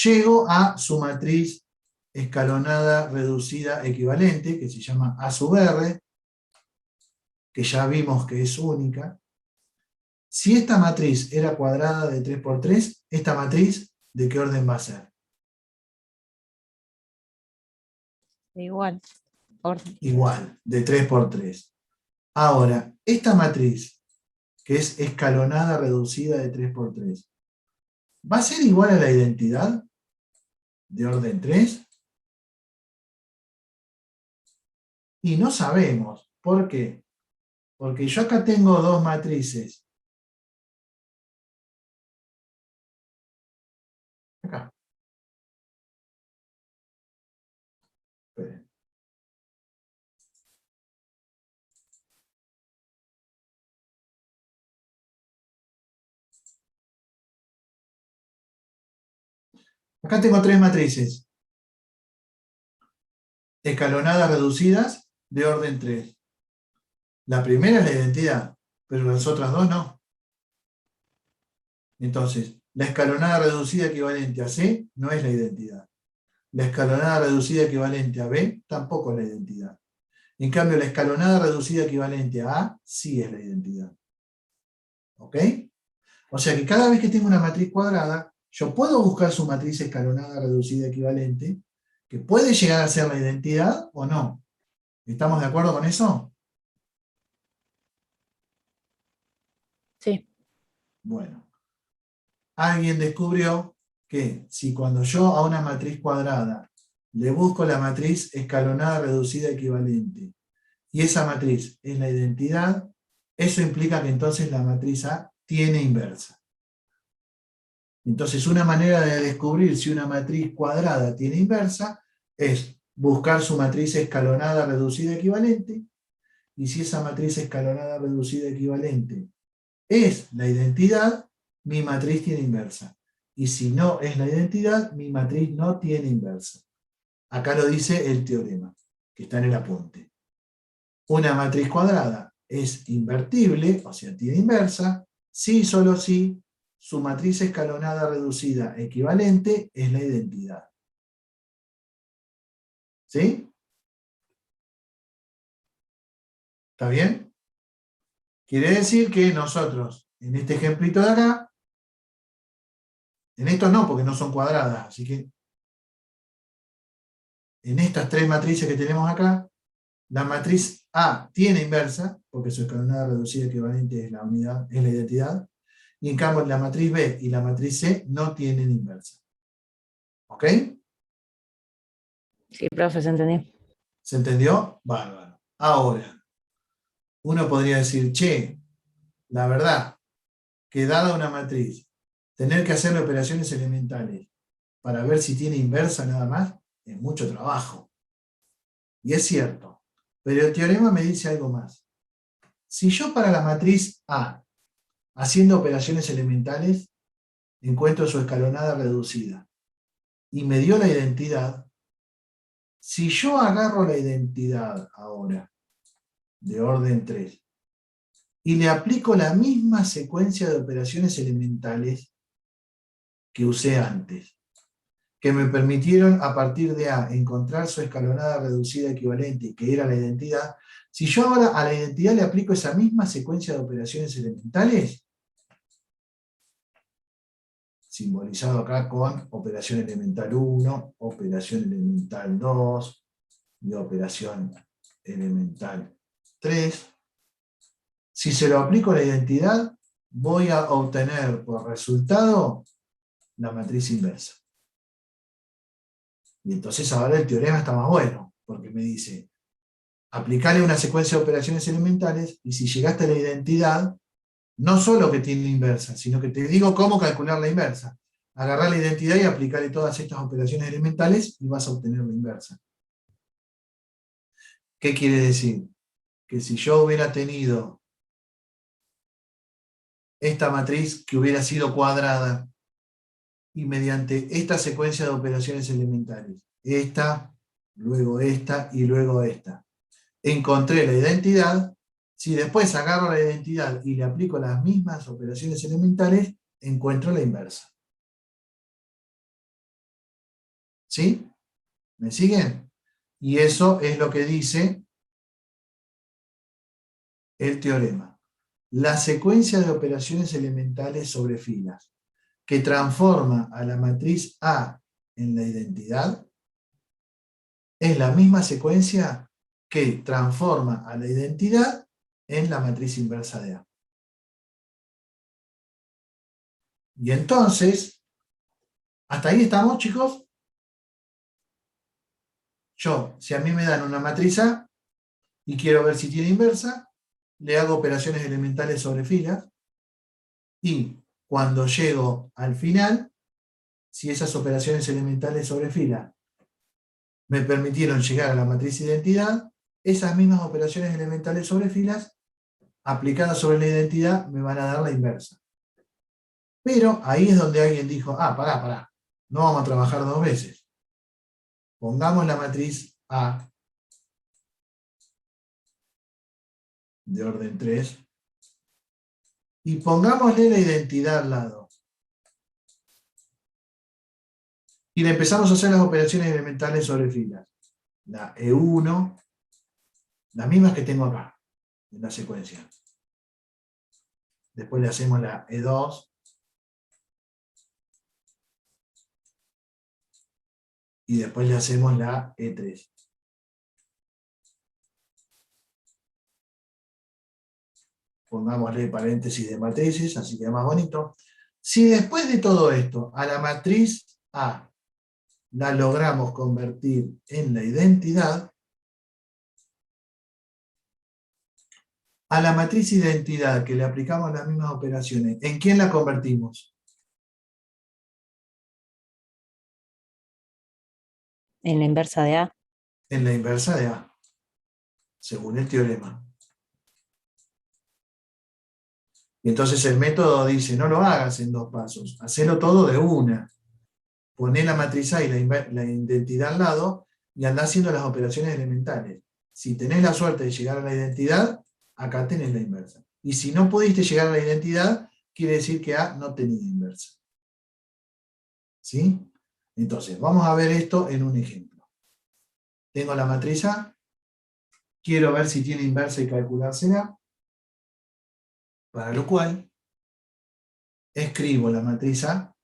llego a su matriz escalonada reducida equivalente, que se llama A sub R, que ya vimos que es única. Si esta matriz era cuadrada de 3 por 3, esta matriz, ¿de qué orden va a ser? Igual. Orden. Igual, de 3 por 3. Ahora, esta matriz, que es escalonada reducida de 3 por 3, ¿va a ser igual a la identidad de orden 3? Y no sabemos. ¿Por qué? Porque yo acá tengo dos matrices. Acá. Esperen. Acá tengo tres matrices. Escalonadas reducidas de orden 3. La primera es la identidad, pero las otras dos no. Entonces, la escalonada reducida equivalente a C no es la identidad. La escalonada reducida equivalente a B tampoco es la identidad. En cambio, la escalonada reducida equivalente a A sí es la identidad. ¿Ok? O sea que cada vez que tengo una matriz cuadrada, yo puedo buscar su matriz escalonada reducida equivalente, que puede llegar a ser la identidad o no. ¿Estamos de acuerdo con eso? Sí. Bueno. Alguien descubrió que si cuando yo a una matriz cuadrada le busco la matriz escalonada reducida equivalente y esa matriz es la identidad, eso implica que entonces la matriz A tiene inversa. Entonces una manera de descubrir si una matriz cuadrada tiene inversa es buscar su matriz escalonada reducida equivalente, y si esa matriz escalonada reducida equivalente es la identidad, mi matriz tiene inversa. Y si no es la identidad, mi matriz no tiene inversa. Acá lo dice el teorema, que está en el apunte. Una matriz cuadrada es invertible, o sea, tiene inversa, si y solo si su matriz escalonada reducida equivalente es la identidad. ¿Sí? ¿Está bien? Quiere decir que nosotros, en este ejemplito de acá, en estos no, porque no son cuadradas, así que en estas tres matrices que tenemos acá, la matriz A tiene inversa, porque su escalonada reducida equivalente es la unidad, es la identidad, y en cambio la matriz B y la matriz C no tienen inversa. ¿Ok? Sí, profe, se entendió. ¿Se entendió? Bárbaro. Ahora, uno podría decir, che, la verdad, que dada una matriz, tener que hacerle operaciones elementales para ver si tiene inversa nada más, es mucho trabajo. Y es cierto. Pero el teorema me dice algo más. Si yo para la matriz A, haciendo operaciones elementales, encuentro su escalonada reducida, y me dio la identidad, si yo agarro la identidad ahora, de orden 3, y le aplico la misma secuencia de operaciones elementales que usé antes, que me permitieron a partir de A encontrar su escalonada reducida equivalente, que era la identidad, si yo ahora a la identidad le aplico esa misma secuencia de operaciones elementales, simbolizado acá con operación elemental 1, operación elemental 2 y operación elemental 3, si se lo aplico a la identidad, voy a obtener por resultado la matriz inversa. Y entonces ahora el teorema está más bueno, porque me dice, aplicarle una secuencia de operaciones elementales, y si llegaste a la identidad, no solo que tiene inversa, sino que te digo cómo calcular la inversa. Agarrar la identidad y aplicarle todas estas operaciones elementales, y vas a obtener la inversa. ¿Qué quiere decir? Que si yo hubiera tenido esta matriz que hubiera sido cuadrada, y mediante esta secuencia de operaciones elementales, esta, luego esta y luego esta, encontré la identidad, si después agarro la identidad y le aplico las mismas operaciones elementales, encuentro la inversa. ¿Sí? ¿Me siguen? Y eso es lo que dice el teorema. La secuencia de operaciones elementales sobre filas que transforma a la matriz A en la identidad es la misma secuencia que transforma a la identidad en la matriz inversa de A. Y entonces, ¿hasta ahí estamos, chicos? Yo, si a mí me dan una matriz A y quiero ver si tiene inversa, le hago operaciones elementales sobre filas, y cuando llego al final, si esas operaciones elementales sobre fila me permitieron llegar a la matriz identidad, esas mismas operaciones elementales sobre filas aplicadas sobre la identidad me van a dar la inversa. Pero ahí es donde alguien dijo, pará, no vamos a trabajar dos veces. Pongamos la matriz A de orden 3 y pongámosle la identidad al lado. Y le empezamos a hacer las operaciones elementales sobre filas. La E1, las mismas que tengo acá, en la secuencia. Después le hacemos la E2. Y después le hacemos la E3. Pongámosle paréntesis de matrices, así queda más bonito. Si después de todo esto, a la matriz A la logramos convertir en la identidad, a la matriz identidad que le aplicamos las mismas operaciones, ¿en quién la convertimos? En la inversa de A. En la inversa de A, según el teorema. Y entonces el método dice, no lo hagas en dos pasos, hacelo todo de una. Poné la matriz A y la identidad al lado, y andá haciendo las operaciones elementales. Si tenés la suerte de llegar a la identidad, acá tenés la inversa. Y si no pudiste llegar a la identidad, quiere decir que A no tenía inversa. ¿Sí? Entonces, vamos a ver esto en un ejemplo. Tengo la matriz A, quiero ver si tiene inversa y calculársela, para lo cual escribo la matriz A,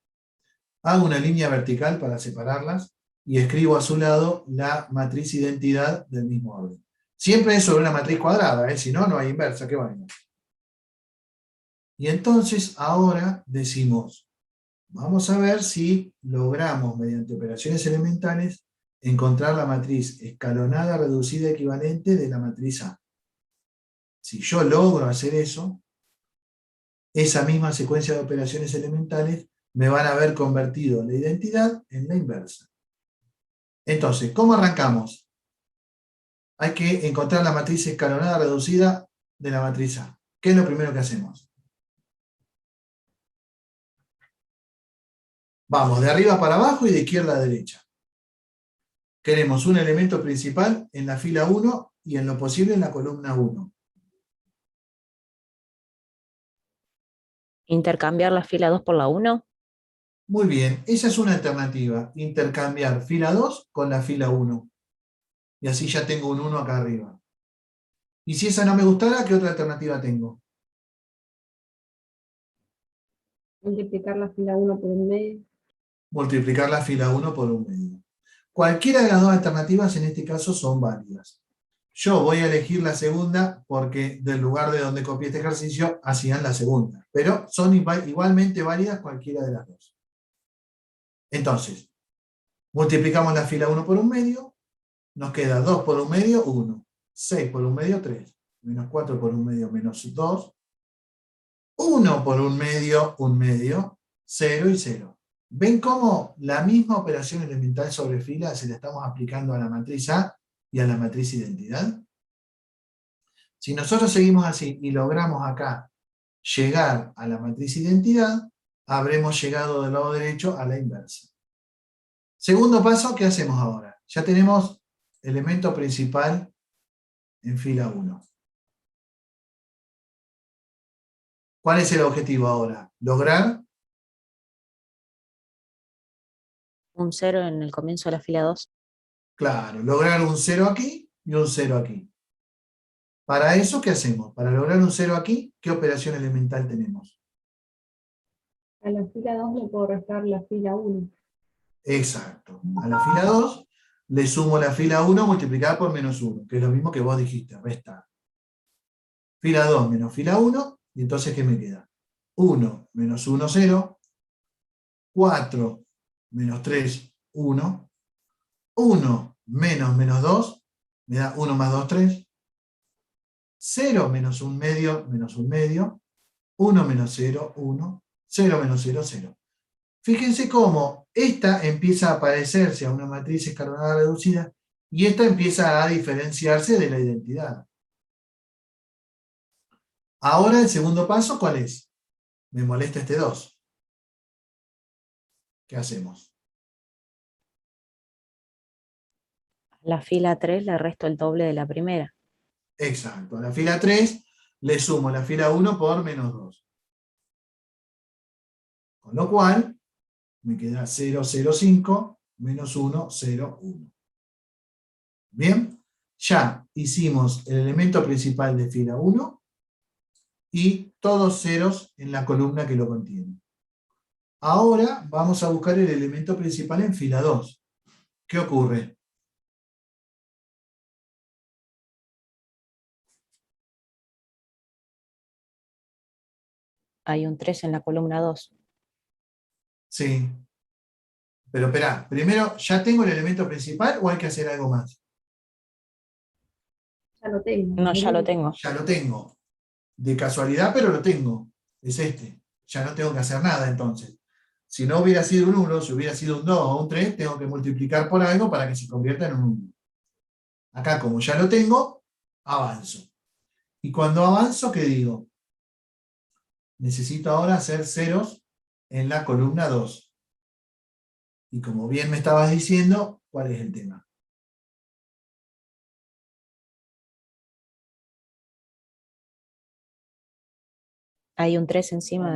hago una línea vertical para separarlas, y escribo a su lado la matriz identidad del mismo orden. Siempre es sobre una matriz cuadrada, si no, no hay inversa, qué vaina. Y entonces ahora decimos, vamos a ver si logramos, mediante operaciones elementales, encontrar la matriz escalonada reducida equivalente de la matriz A. Si yo logro hacer eso, esa misma secuencia de operaciones elementales me van a haber convertido la identidad en la inversa. Entonces, ¿cómo arrancamos? Hay que encontrar la matriz escalonada reducida de la matriz A. ¿Qué es lo primero que hacemos? Vamos de arriba para abajo y de izquierda a derecha. Queremos un elemento principal en la fila 1 y en lo posible en la columna 1. Intercambiar la fila 2 por la 1. Muy bien, esa es una alternativa. Intercambiar fila 2 con la fila 1. Y así ya tengo un 1 acá arriba. Y si esa no me gustara, ¿qué otra alternativa tengo? Multiplicar la fila 1 por un medio. Multiplicar la fila 1 por un medio. Cualquiera de las dos alternativas en este caso son válidas. Yo voy a elegir la segunda porque del lugar de donde copié este ejercicio hacían la segunda. Pero son igualmente válidas cualquiera de las dos. Entonces, multiplicamos la fila 1 por un medio, nos queda 2 por un medio, 1. 6 por un medio, 3. Menos 4 por un medio, menos 2. 1 por un medio, 0 y 0. ¿Ven cómo la misma operación elemental sobre fila se la estamos aplicando a la matriz A y a la matriz identidad? Si nosotros seguimos así y logramos acá llegar a la matriz identidad, habremos llegado del lado derecho a la inversa. Segundo paso, ¿qué hacemos ahora? Ya tenemos elemento principal en fila 1. ¿Cuál es el objetivo ahora? Lograr Un 0 en el comienzo de la fila 2. Claro, lograr un 0 aquí y un 0 aquí. Para eso, ¿qué hacemos? Para lograr un 0 aquí, ¿qué operación elemental tenemos? A la fila 2 le puedo restar la fila 1. Exacto. A la fila 2 le sumo la fila 1 multiplicada por menos 1, que es lo mismo que vos dijiste, restar. Fila 2 menos fila 1, y entonces ¿qué me queda? 1 menos 1, 0. 4 menos 3, 1. 1 menos menos 2, me da 1 más 2, 3. 0 menos 1 medio, menos 1 medio. 1 menos 0, 1. 0 menos 0, 0. Fíjense cómo esta empieza a parecerse a una matriz escalonada reducida y esta empieza a diferenciarse de la identidad. Ahora el segundo paso, ¿cuál es? Me molesta este 2. ¿Qué hacemos? A la fila 3 le resto el doble de la primera. Exacto. A la fila 3 le sumo la fila 1 por menos 2. Con lo cual, me queda 0, 0, 5, menos 1, 0, 1. Bien, ya hicimos el elemento principal de fila 1 y todos ceros en la columna que lo contiene. Ahora vamos a buscar el elemento principal en fila 2. ¿Qué ocurre? Hay un 3 en la columna 2. Sí. Pero esperá, primero, ¿ya tengo el elemento principal o hay que hacer algo más? Ya lo tengo. No, ya lo tengo. Ya lo tengo. De casualidad, pero lo tengo. Es este. Ya no tengo que hacer nada entonces. Si no hubiera sido un 1, si hubiera sido un 2 o un 3, tengo que multiplicar por algo para que se convierta en un 1. Acá, como ya lo tengo, avanzo. Y cuando avanzo, ¿qué digo? Necesito ahora hacer ceros en la columna 2. Y como bien me estabas diciendo, ¿cuál es el tema? Hay un 3 encima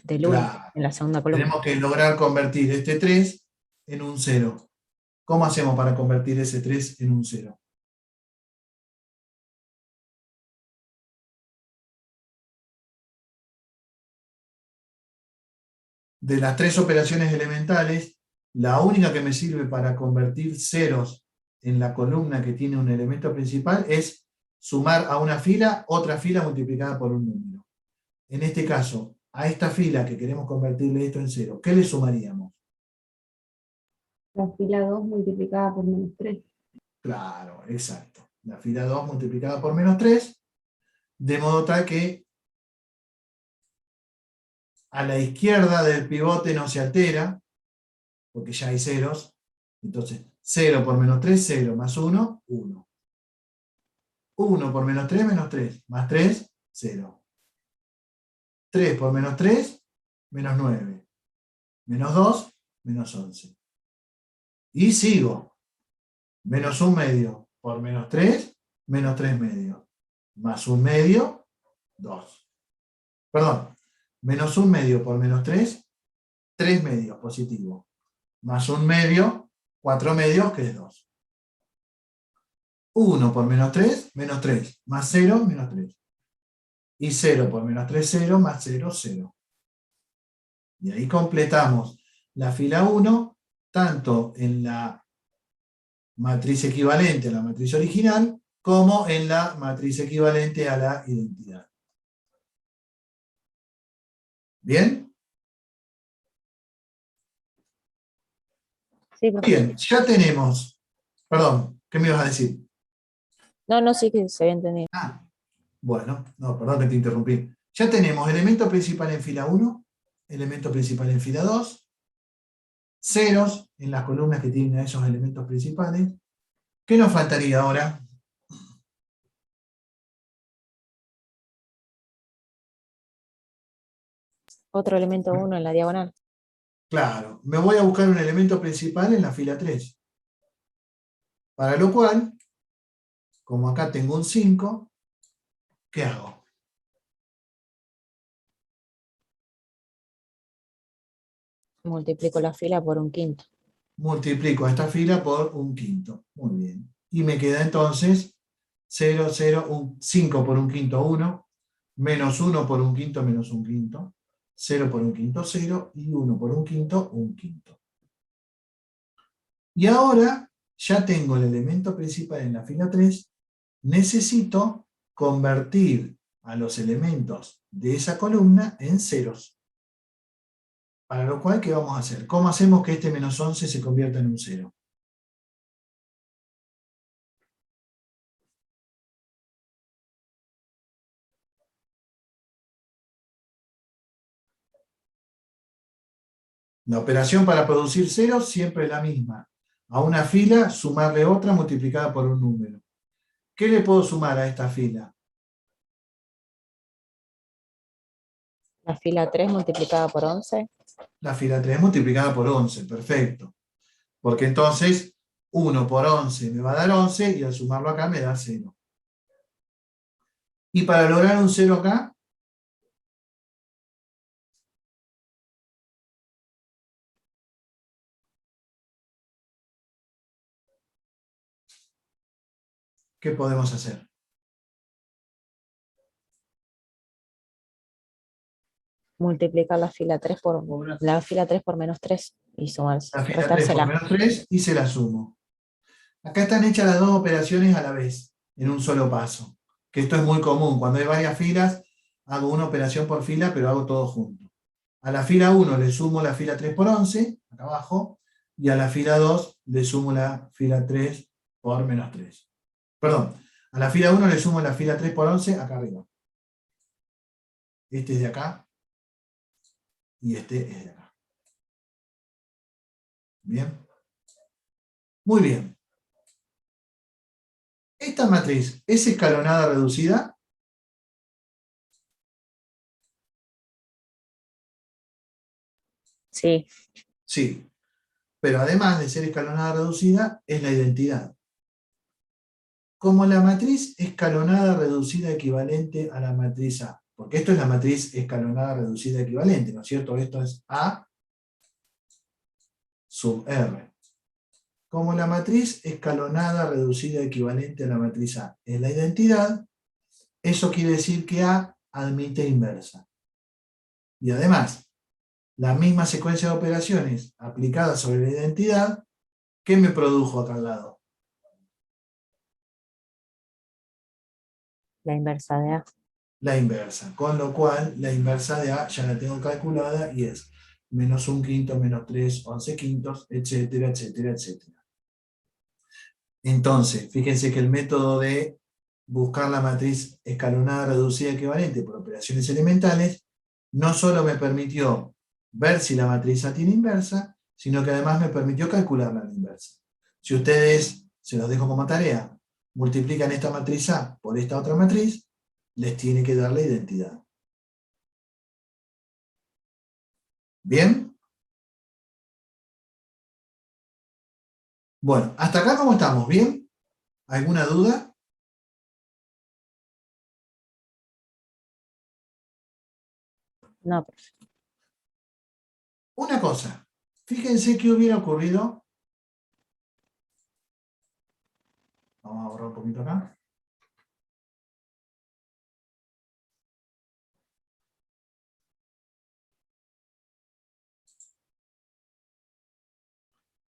del 1 Claro. en la segunda columna. Tenemos que lograr convertir este 3 en un 0. ¿Cómo hacemos para convertir ese 3 en un 0? De las 3 operaciones elementales, la única que me sirve para convertir ceros en la columna que tiene un elemento principal es sumar a una fila otra fila multiplicada por un número. En este caso, a esta fila que queremos convertirle esto en 0, ¿qué le sumaríamos? La fila 2 multiplicada por menos 3. Claro, exacto. La fila 2 multiplicada por menos 3, de modo tal que a la izquierda del pivote no se altera, porque ya hay ceros. Entonces, 0 por menos 3, 0, más 1, 1. 1 por menos 3, más 3, 0. 3 por menos 3, menos 9. Menos 2, menos 11. Y sigo. Menos 1 medio por menos 3, menos 3 medios. Más 1 medio, 2. Perdón. Menos 1 medio por menos 3, 3 medios, positivo. Más 1 medio, 4 medios, que es 2. 1 por menos 3, menos 3. Más 0, menos 3. Y 0 por menos 3, 0, más 0, 0. Y ahí completamos la fila 1, tanto en la matriz equivalente a la matriz original, como en la matriz equivalente a la identidad. ¿Bien? Sí, profe. Bien, ya tenemos... Perdón, ¿qué me ibas a decir? No, sí que se había entendido. Ah, bueno, no, perdón que te interrumpí. Ya tenemos elemento principal en fila 1, elemento principal en fila 2, ceros en las columnas que tienen a esos elementos principales. ¿Qué nos faltaría ahora? Otro elemento 1 en la diagonal. Claro, me voy a buscar un elemento principal en la fila 3. Para lo cual, como acá tengo un 5, ¿qué hago? Multiplico la fila por un quinto. Multiplico esta fila por un quinto. Muy bien. Y me queda entonces 0, 0, 5 por un quinto, 1, menos 1 por un quinto, menos un quinto, 0 por un quinto, 0, y 1 por un quinto, un quinto. Y ahora ya tengo el elemento principal en la fila 3, necesito convertir a los elementos de esa columna en ceros. Para lo cual, ¿qué vamos a hacer? ¿Cómo hacemos que este menos 11 se convierta en un 0? La operación para producir ceros siempre es la misma. A una fila, sumarle otra multiplicada por un número. ¿Qué le puedo sumar a esta fila? La fila 3 multiplicada por 11. La fila 3 multiplicada por 11, perfecto. Porque entonces 1 por 11 me va a dar 11 y al sumarlo acá me da 0. Y para lograr un 0 acá, ¿qué podemos hacer? Multiplicar la fila 3 por menos 3 y sumar, La fila 3 por restársela. menos 3 y se la sumo. Acá están hechas las dos operaciones a la vez, en un solo paso. Que esto es muy común. Cuando hay varias filas, hago una operación por fila, pero hago todo junto. A la fila 1 le sumo la fila 3 por 11, acá abajo, y a la fila 2 le sumo la fila 3 por menos 3. Perdón, a la fila 1 le sumo la fila 3 por 11, acá arriba. Este es de acá, y este es de acá. ¿Bien? Muy bien. ¿Esta matriz es escalonada reducida? Sí, Sí. Pero además de ser escalonada reducida, es la identidad. Como la matriz escalonada reducida equivalente a la matriz A, porque esto es la matriz escalonada reducida equivalente, ¿no es cierto? Esto es A sub R. Como la matriz escalonada reducida equivalente a la matriz A es la identidad, eso quiere decir que A admite inversa. Y además, la misma secuencia de operaciones aplicada sobre la identidad, ¿qué me produjo acá al lado? la inversa de A. La inversa, con lo cual la inversa de A ya la tengo calculada y es menos un quinto, menos 3, 11 quintos, etcétera, etcétera, etcétera. Entonces, fíjense que el método de buscar la matriz escalonada reducida equivalente por operaciones elementales no solo me permitió ver si la matriz A tiene inversa, sino que además me permitió calcularla a la inversa. Si ustedes, se los dejo como tarea, multiplican esta matriz A por esta otra matriz, les tiene que dar la identidad. ¿Bien? Bueno, hasta acá ¿cómo estamos? ¿Bien? ¿Alguna duda? No, profe. Una cosa, fíjense qué hubiera ocurrido. Vamos a borrar un poquito acá.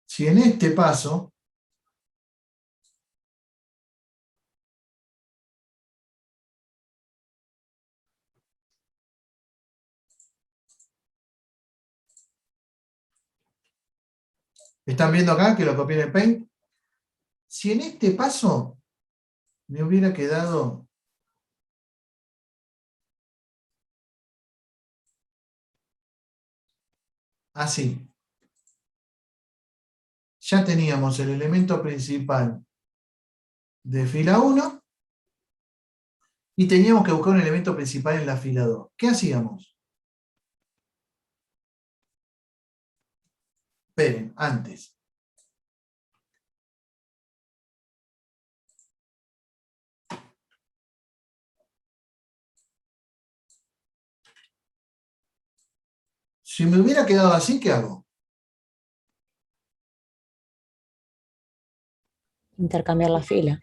Si en este paso ¿están viendo acá que lo copié en el Paint? Si en este paso me hubiera quedado así, ya teníamos el elemento principal de fila 1 y teníamos que buscar un elemento principal en la fila 2. ¿Qué hacíamos? Esperen, antes. Si me hubiera quedado así, ¿qué hago? Intercambiar la fila.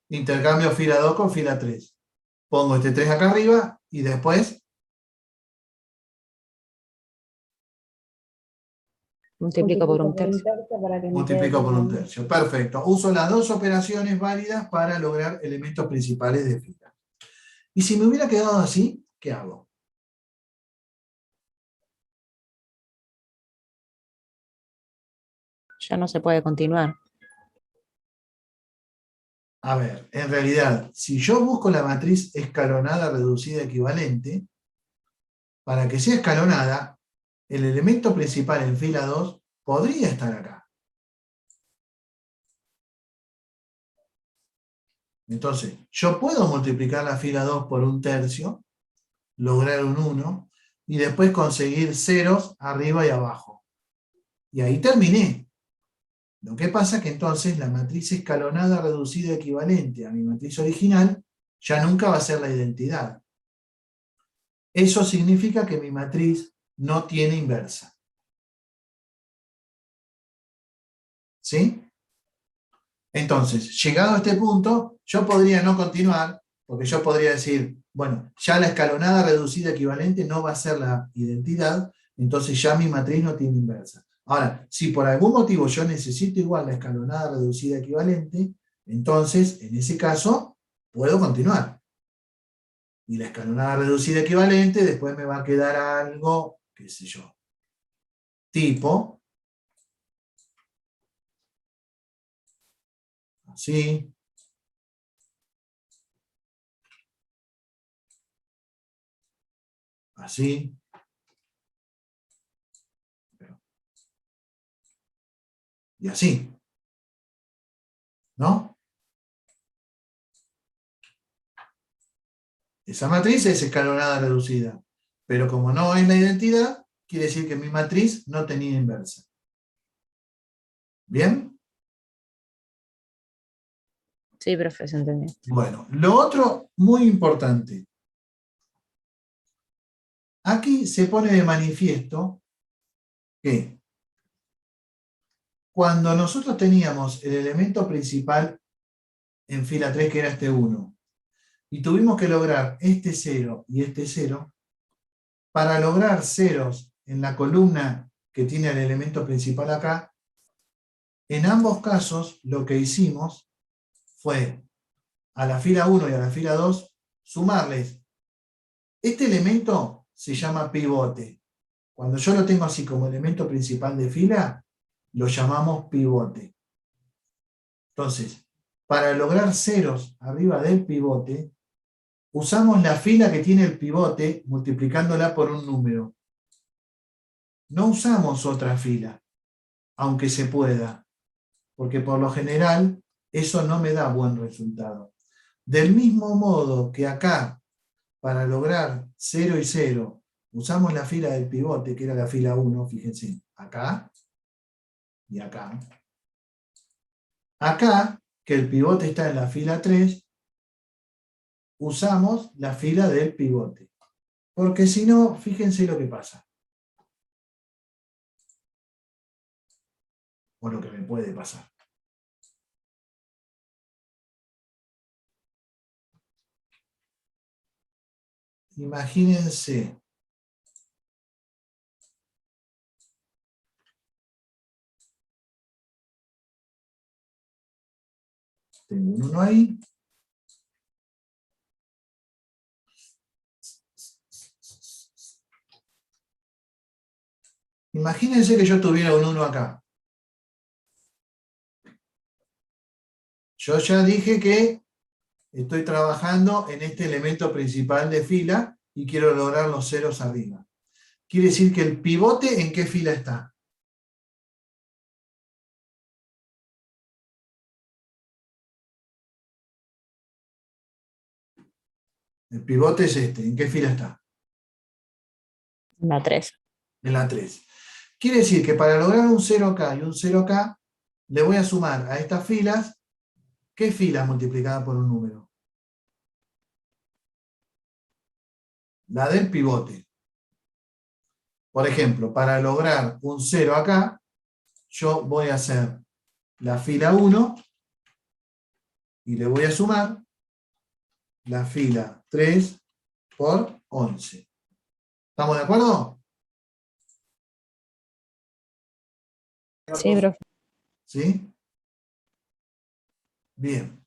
Intercambio fila 2 con fila 3. Pongo este 3 acá arriba y después Multiplico por un tercio. para que me multiplico quede por un como- tercio. Perfecto. Uso las dos operaciones válidas para lograr elementos principales de fila. Y si me hubiera quedado así, ¿qué hago? Ya no se puede continuar. A ver, en realidad, si yo busco la matriz escalonada reducida equivalente, para que sea escalonada, el elemento principal en fila 2 podría estar acá. Entonces, yo puedo multiplicar la fila 2 por un tercio, lograr un 1, y después conseguir ceros arriba y abajo. Y ahí terminé. Lo que pasa es que entonces la matriz escalonada reducida equivalente a mi matriz original ya nunca va a ser la identidad. Eso significa que mi matriz no tiene inversa. ¿Sí? Entonces, llegado a este punto, yo podría no continuar, porque yo podría decir, bueno, ya la escalonada reducida equivalente no va a ser la identidad, entonces ya mi matriz no tiene inversa. Ahora, si por algún motivo yo necesito igual la escalonada reducida equivalente, entonces, en ese caso, puedo continuar. Y la escalonada reducida equivalente, después me va a quedar algo, qué sé yo, tipo, así, así, y así, ¿no? Esa matriz es escalonada reducida, pero como no es la identidad, quiere decir que mi matriz no tenía inversa. ¿Bien? Sí, profe, se entendió. Bueno, lo otro muy importante. Aquí se pone de manifiesto que cuando nosotros teníamos el elemento principal en fila 3, que era este 1, y tuvimos que lograr este 0 y este 0, para lograr ceros en la columna que tiene el elemento principal acá, en ambos casos lo que hicimos fue a la fila 1 y a la fila 2 sumarles. Este elemento se llama pivote. Cuando yo lo tengo así como elemento principal de fila, lo llamamos pivote. Entonces, para lograr ceros arriba del pivote, usamos la fila que tiene el pivote multiplicándola por un número. No usamos otra fila, aunque se pueda, porque por lo general Eso no me da buen resultado. Del mismo modo que acá, para lograr 0 y 0, usamos la fila del pivote, que era la fila 1, fíjense, acá y acá. Acá, que el pivote está en la fila 3, usamos la fila del pivote. Porque si no, fíjense lo que pasa. O lo que me puede pasar. Imagínense. Tengo un 1 ahí. Imagínense que yo tuviera un 1 acá. Yo ya dije que estoy trabajando en este elemento principal de fila y quiero lograr los ceros arriba. Quiere decir que el pivote, ¿en qué fila está? El pivote es este. ¿En qué fila está? La 3. En la 3. Quiere decir que para lograr un 0 acá y un 0 acá, le voy a sumar a estas filas, ¿qué filas multiplicadas por un número? La del pivote. Por ejemplo, para lograr un 0 acá, yo voy a hacer la fila 1 y le voy a sumar la fila 3 por 11. ¿Estamos de acuerdo? Sí, profe. ¿Sí? Bien.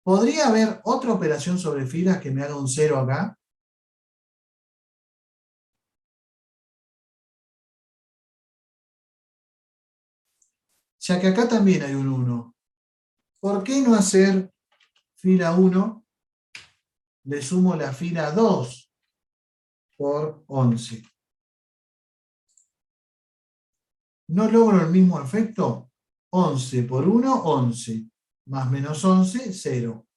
¿Podría haber otra operación sobre filas que me haga un 0 acá? Ya que acá también hay un 1. ¿Por qué no hacer fila 1? Le sumo la fila 2 por 11. ¿No logro el mismo efecto? 11 por 1, 11. Más menos 11, 0.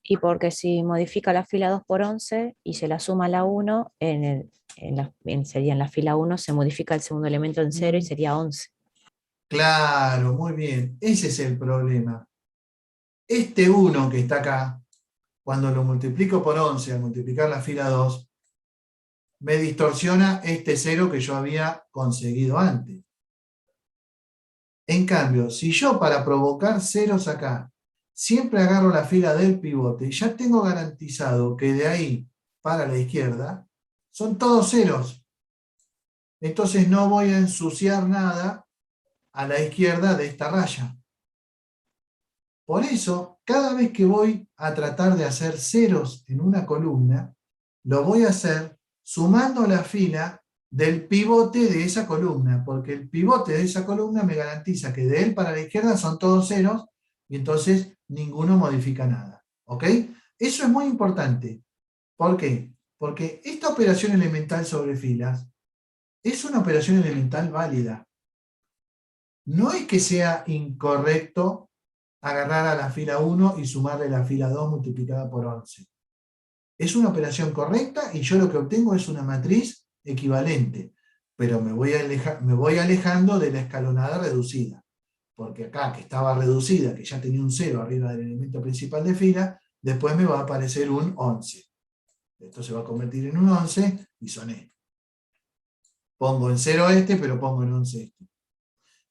Y porque si modifica la fila 2 por 11 y se la suma a la 1, sería en la fila 1 se modifica el segundo elemento en 0 y sería 11. Claro, muy bien. Ese es el problema. Este 1 que está acá, cuando lo multiplico por 11 al multiplicar la fila 2, me distorsiona este 0 que yo había conseguido antes. En cambio, si yo para provocar ceros acá, siempre agarro la fila del pivote, ya tengo garantizado que de ahí para la izquierda son todos ceros. Entonces no voy a ensuciar nada a la izquierda de esta raya. Por eso, cada vez que voy a tratar de hacer ceros en una columna, lo voy a hacer sumando la fila del pivote de esa columna, porque el pivote de esa columna me garantiza que de él para la izquierda son todos ceros, y entonces ninguno modifica nada. ¿Ok? Eso es muy importante. ¿Por qué? Porque esta operación elemental sobre filas es una operación elemental válida. No es que sea incorrecto agarrar a la fila 1 y sumarle la fila 2 multiplicada por 11. Es una operación correcta y yo lo que obtengo es una matriz equivalente, pero me voy alejando de la escalonada reducida, porque acá que estaba reducida, que ya tenía un 0 arriba del elemento principal de fila, después me va a aparecer un 11. Esto se va a convertir en un 11 y son estos. Pongo en 0 este, pero pongo en 11 este.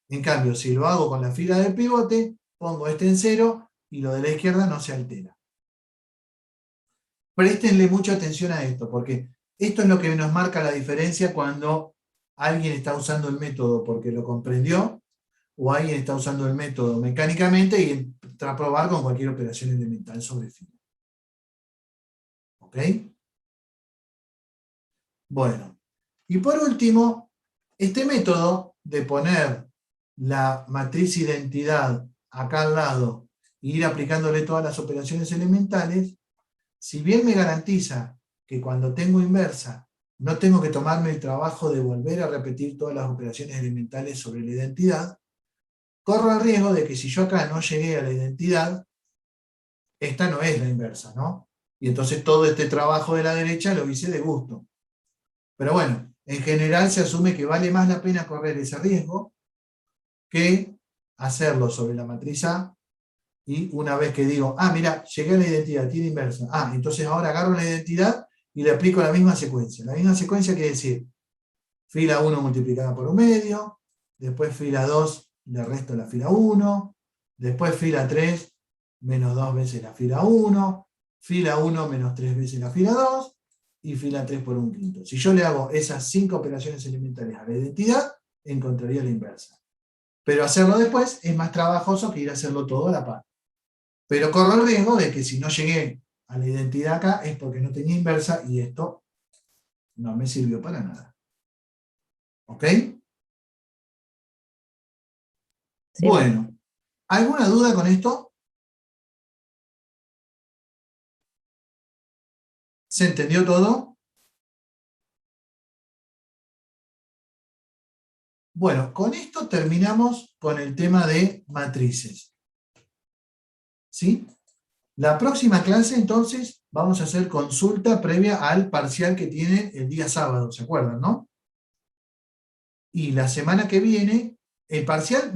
En cambio, si lo hago con la fila del pivote, pongo este en 0 y lo de la izquierda no se altera. Préstenle mucha atención a esto, porque esto es lo que nos marca la diferencia cuando alguien está usando el método porque lo comprendió, o alguien está usando el método mecánicamente y entra a probar con cualquier operación elemental sobre fila. ¿Ok? Bueno, y por último, este método de poner la matriz identidad acá al lado e ir aplicándole todas las operaciones elementales, si bien me garantiza que cuando tengo inversa no tengo que tomarme el trabajo de volver a repetir todas las operaciones elementales sobre la identidad, corro el riesgo de que si yo acá no llegué a la identidad, esta no es la inversa, ¿no? Y entonces todo este trabajo de la derecha lo hice de gusto. Pero bueno, en general se asume que vale más la pena correr ese riesgo que hacerlo sobre la matriz A, y una vez que digo, mira, llegué a la identidad, tiene inversa. Entonces ahora agarro la identidad y le aplico la misma secuencia. La misma secuencia quiere decir, fila 1 multiplicada por 1/2, después fila 2 le resto la fila 1, después fila 3 menos 2 veces la fila 1, fila 1 menos 3 veces la fila 2, y fila 3 por 1/5. Si yo le hago esas 5 operaciones elementales a la identidad, encontraría la inversa. Pero hacerlo después es más trabajoso que ir a hacerlo todo a la par. Pero corro el riesgo de que si no llegué a la identidad acá es porque no tenía inversa y esto no me sirvió para nada. ¿Ok? Sí, Bueno, ¿alguna duda con esto? ¿Se entendió todo? Bueno, con esto terminamos con el tema de matrices. ¿Sí? La próxima clase, entonces, vamos a hacer consulta previa al parcial que tiene el día sábado, ¿se acuerdan, no? Y la semana que viene, el parcial